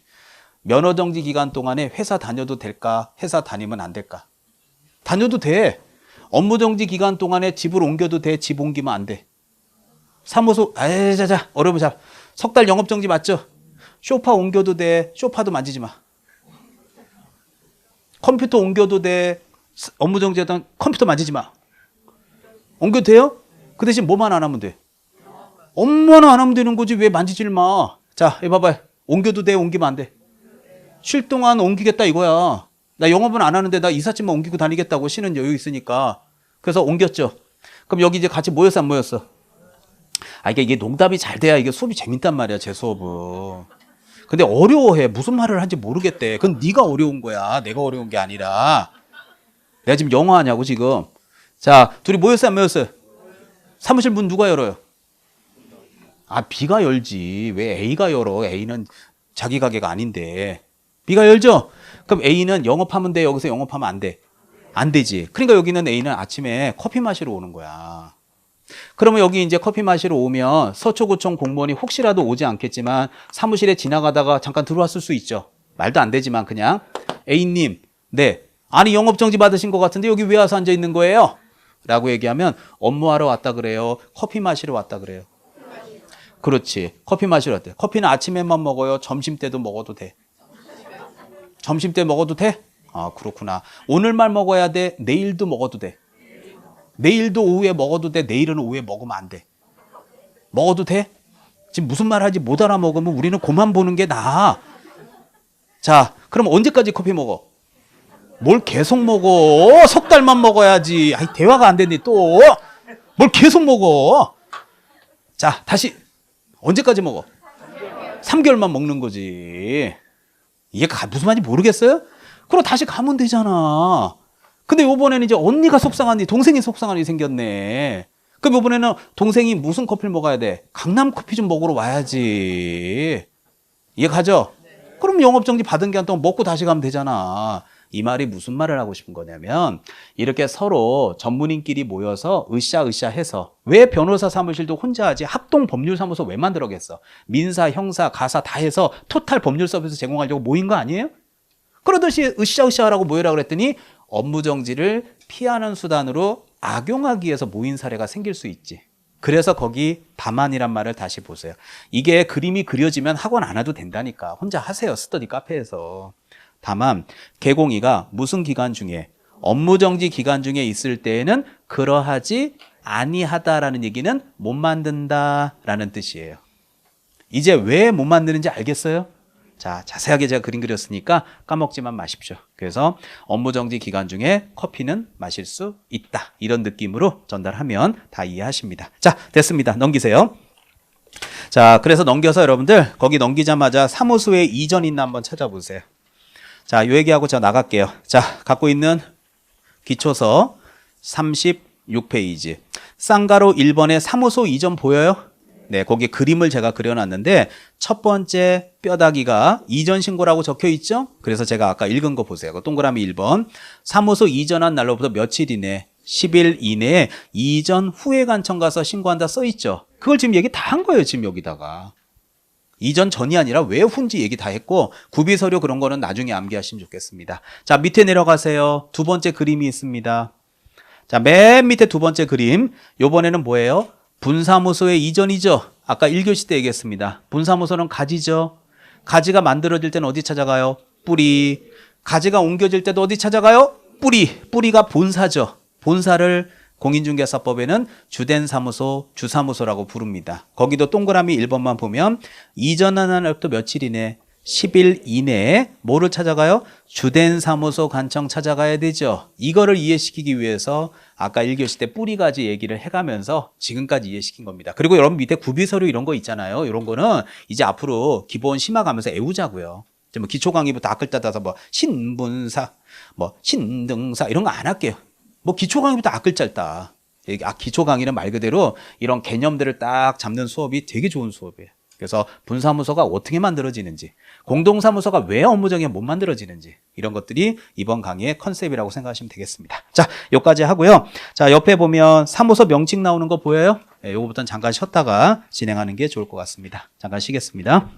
Speaker 1: 면허정지 기간 동안에 회사 다녀도 될까? 회사 다니면 안 될까? 다녀도 돼. 업무정지 기간 동안에 집을 옮겨도 돼. 집 옮기면 안 돼. 사무소 어려보자. 석 달 영업정지 맞죠? 소파 옮겨도 돼. 소파도 만지지 마. 컴퓨터 옮겨도 돼. 업무정지하던 컴퓨터 만지지 마. 옮겨도 돼요? 그 대신 뭐만 안 하면 돼? 엄마는 안 하면 되는 거지 왜 만지질 마. 자, 봐봐. 옮겨도 돼, 옮기면 안 돼. 쉴 동안 옮기겠다 이거야. 나 영업은 안 하는데 나 이삿짐만 옮기고 다니겠다고 쉬는 여유 있으니까. 그래서 옮겼죠. 그럼 여기 이제 같이 모였어, 안 모였어? 이게 농담이 잘 돼야 이게 수업이 재밌단 말이야, 제 수업은. 근데 어려워해. 무슨 말을 하는지 모르겠대. 그건 네가 어려운 거야. 내가 어려운 게 아니라. 내가 지금 영어 하냐고 지금. 자, 둘이 모였어요, 안 모였어요? 사무실 문 누가 열어요? B가 열지. 왜 A가 열어? A는 자기 가게가 아닌데. B가 열죠? 그럼 A는 영업하면 돼? 여기서 영업하면 안 돼? 안 되지. 그러니까 여기는 A는 아침에 커피 마시러 오는 거야. 그러면 여기 이제 커피 마시러 오면 서초구청 공무원이 혹시라도 오지 않겠지만 사무실에 지나가다가 잠깐 들어왔을 수 있죠. 말도 안 되지만 그냥 A님, 네. 아니 영업정지 받으신 것 같은데 여기 왜 와서 앉아 있는 거예요? 라고 얘기하면 업무하러 왔다 그래요? 커피 마시러 왔다 그래요? 그렇지. 커피 마시러 왔대. 커피는 아침에만 먹어요? 점심 때도 먹어도 돼? 점심 때 먹어도 돼? 그렇구나. 오늘만 먹어야 돼? 내일도 먹어도 돼? 내일도 오후에 먹어도 돼? 내일은 오후에 먹으면 안 돼? 먹어도 돼? 지금 무슨 말 하지 못 알아먹으면 우리는 그만 보는 게 나아. 자, 그럼 언제까지 커피 먹어? 뭘 계속 먹어? 석 달만 먹어야지. 대화가 안 되니 또. 뭘 계속 먹어? 자, 다시. 언제까지 먹어? 3개월만 먹는 거지. 이게 무슨 말인지 모르겠어요? 그럼 다시 가면 되잖아. 근데 이번에는 이제 언니가 속상한 일, 동생이 속상한 일이 생겼네. 그럼 이번에는 동생이 무슨 커피를 먹어야 돼? 강남 커피 좀 먹으러 와야지. 이해 가죠? 그럼 영업정지 받은 기간 동안 먹고 다시 가면 되잖아. 이 말이 무슨 말을 하고 싶은 거냐면 이렇게 서로 전문인끼리 모여서 으쌰으쌰 해서 왜 변호사 사무실도 혼자 하지? 합동법률사무소 왜 만들어겠어? 민사, 형사, 가사 다 해서 토탈 법률 서비스 제공하려고 모인 거 아니에요? 그러듯이 으쌰으쌰 하라고 모여라 그랬더니 업무정지를 피하는 수단으로 악용하기 위해서 모인 사례가 생길 수 있지. 그래서 거기 다만이란 말을 다시 보세요. 이게 그림이 그려지면 학원 안 와도 된다니까. 혼자 하세요. 스터디 카페에서. 다만 개공이가 무슨 기간 중에 업무정지 기간 중에 있을 때에는 그러하지 아니하다라는 얘기는 못 만든다라는 뜻이에요. 이제 왜 못 만드는지 알겠어요? 자, 자세하게 제가 그림 그렸으니까 까먹지만 마십시오. 그래서 업무정지 기간 중에 커피는 마실 수 있다. 이런 느낌으로 전달하면 다 이해하십니다. 자, 됐습니다. 넘기세요. 자, 그래서 넘겨서 여러분들 거기 넘기자마자 사무소에 이전 있나 한번 찾아보세요. 자, 요 얘기하고 저 나갈게요. 자, 갖고 있는 기초서 36페이지. 쌍가로 1번에 사무소 이전 보여요? 네, 거기 그림을 제가 그려놨는데 첫 번째 뼈다귀가 이전 신고라고 적혀 있죠? 그래서 제가 아까 읽은 거 보세요. 동그라미 1번. 사무소 이전한 날로부터 며칠 이내, 10일 이내에 이전 후에 간청 가서 신고한다 써 있죠? 그걸 지금 얘기 다 한 거예요, 지금 여기다가. 이전 전이 아니라 왜 후인지 얘기 다 했고 구비서류 그런 거는 나중에 암기하시면 좋겠습니다. 자, 밑에 내려가세요. 두 번째 그림이 있습니다. 자, 맨 밑에 두 번째 그림. 요번에는 뭐예요? 분사무소의 이전이죠. 아까 1교시 때 얘기했습니다. 분사무소는 가지죠. 가지가 만들어질 때는 어디 찾아가요? 뿌리. 가지가 옮겨질 때도 어디 찾아가요? 뿌리. 뿌리가 본사죠. 본사를 공인중개사법에는 주된 사무소, 주사무소라고 부릅니다. 거기도 동그라미 1번만 보면 이전하는 날부터 며칠 이내, 10일 이내에 뭐를 찾아가요? 주된 사무소 간청 찾아가야 되죠. 이거를 이해시키기 위해서 아까 1교시 때 뿌리까지 얘기를 해가면서 지금까지 이해시킨 겁니다. 그리고 여러분 밑에 구비서류 이런 거 있잖아요. 이런 거는 이제 앞으로 기본 심화가면서 외우자고요. 뭐 기초 강의부터 앞글 따다서 뭐 신분사, 뭐 신등사 이런 거 안 할게요. 뭐 기초 강의부터 앞글 짧다. 기초 강의는 말 그대로 이런 개념들을 딱 잡는 수업이 되게 좋은 수업이에요. 그래서 분사무소가 어떻게 만들어지는지, 공동사무소가 왜 업무정에 못 만들어지는지 이런 것들이 이번 강의의 컨셉이라고 생각하시면 되겠습니다. 자, 여기까지 하고요. 자, 옆에 보면 사무소 명칭 나오는 거 보여요? 네, 요거부터는 잠깐 쉬었다가 진행하는 게 좋을 것 같습니다. 잠깐 쉬겠습니다.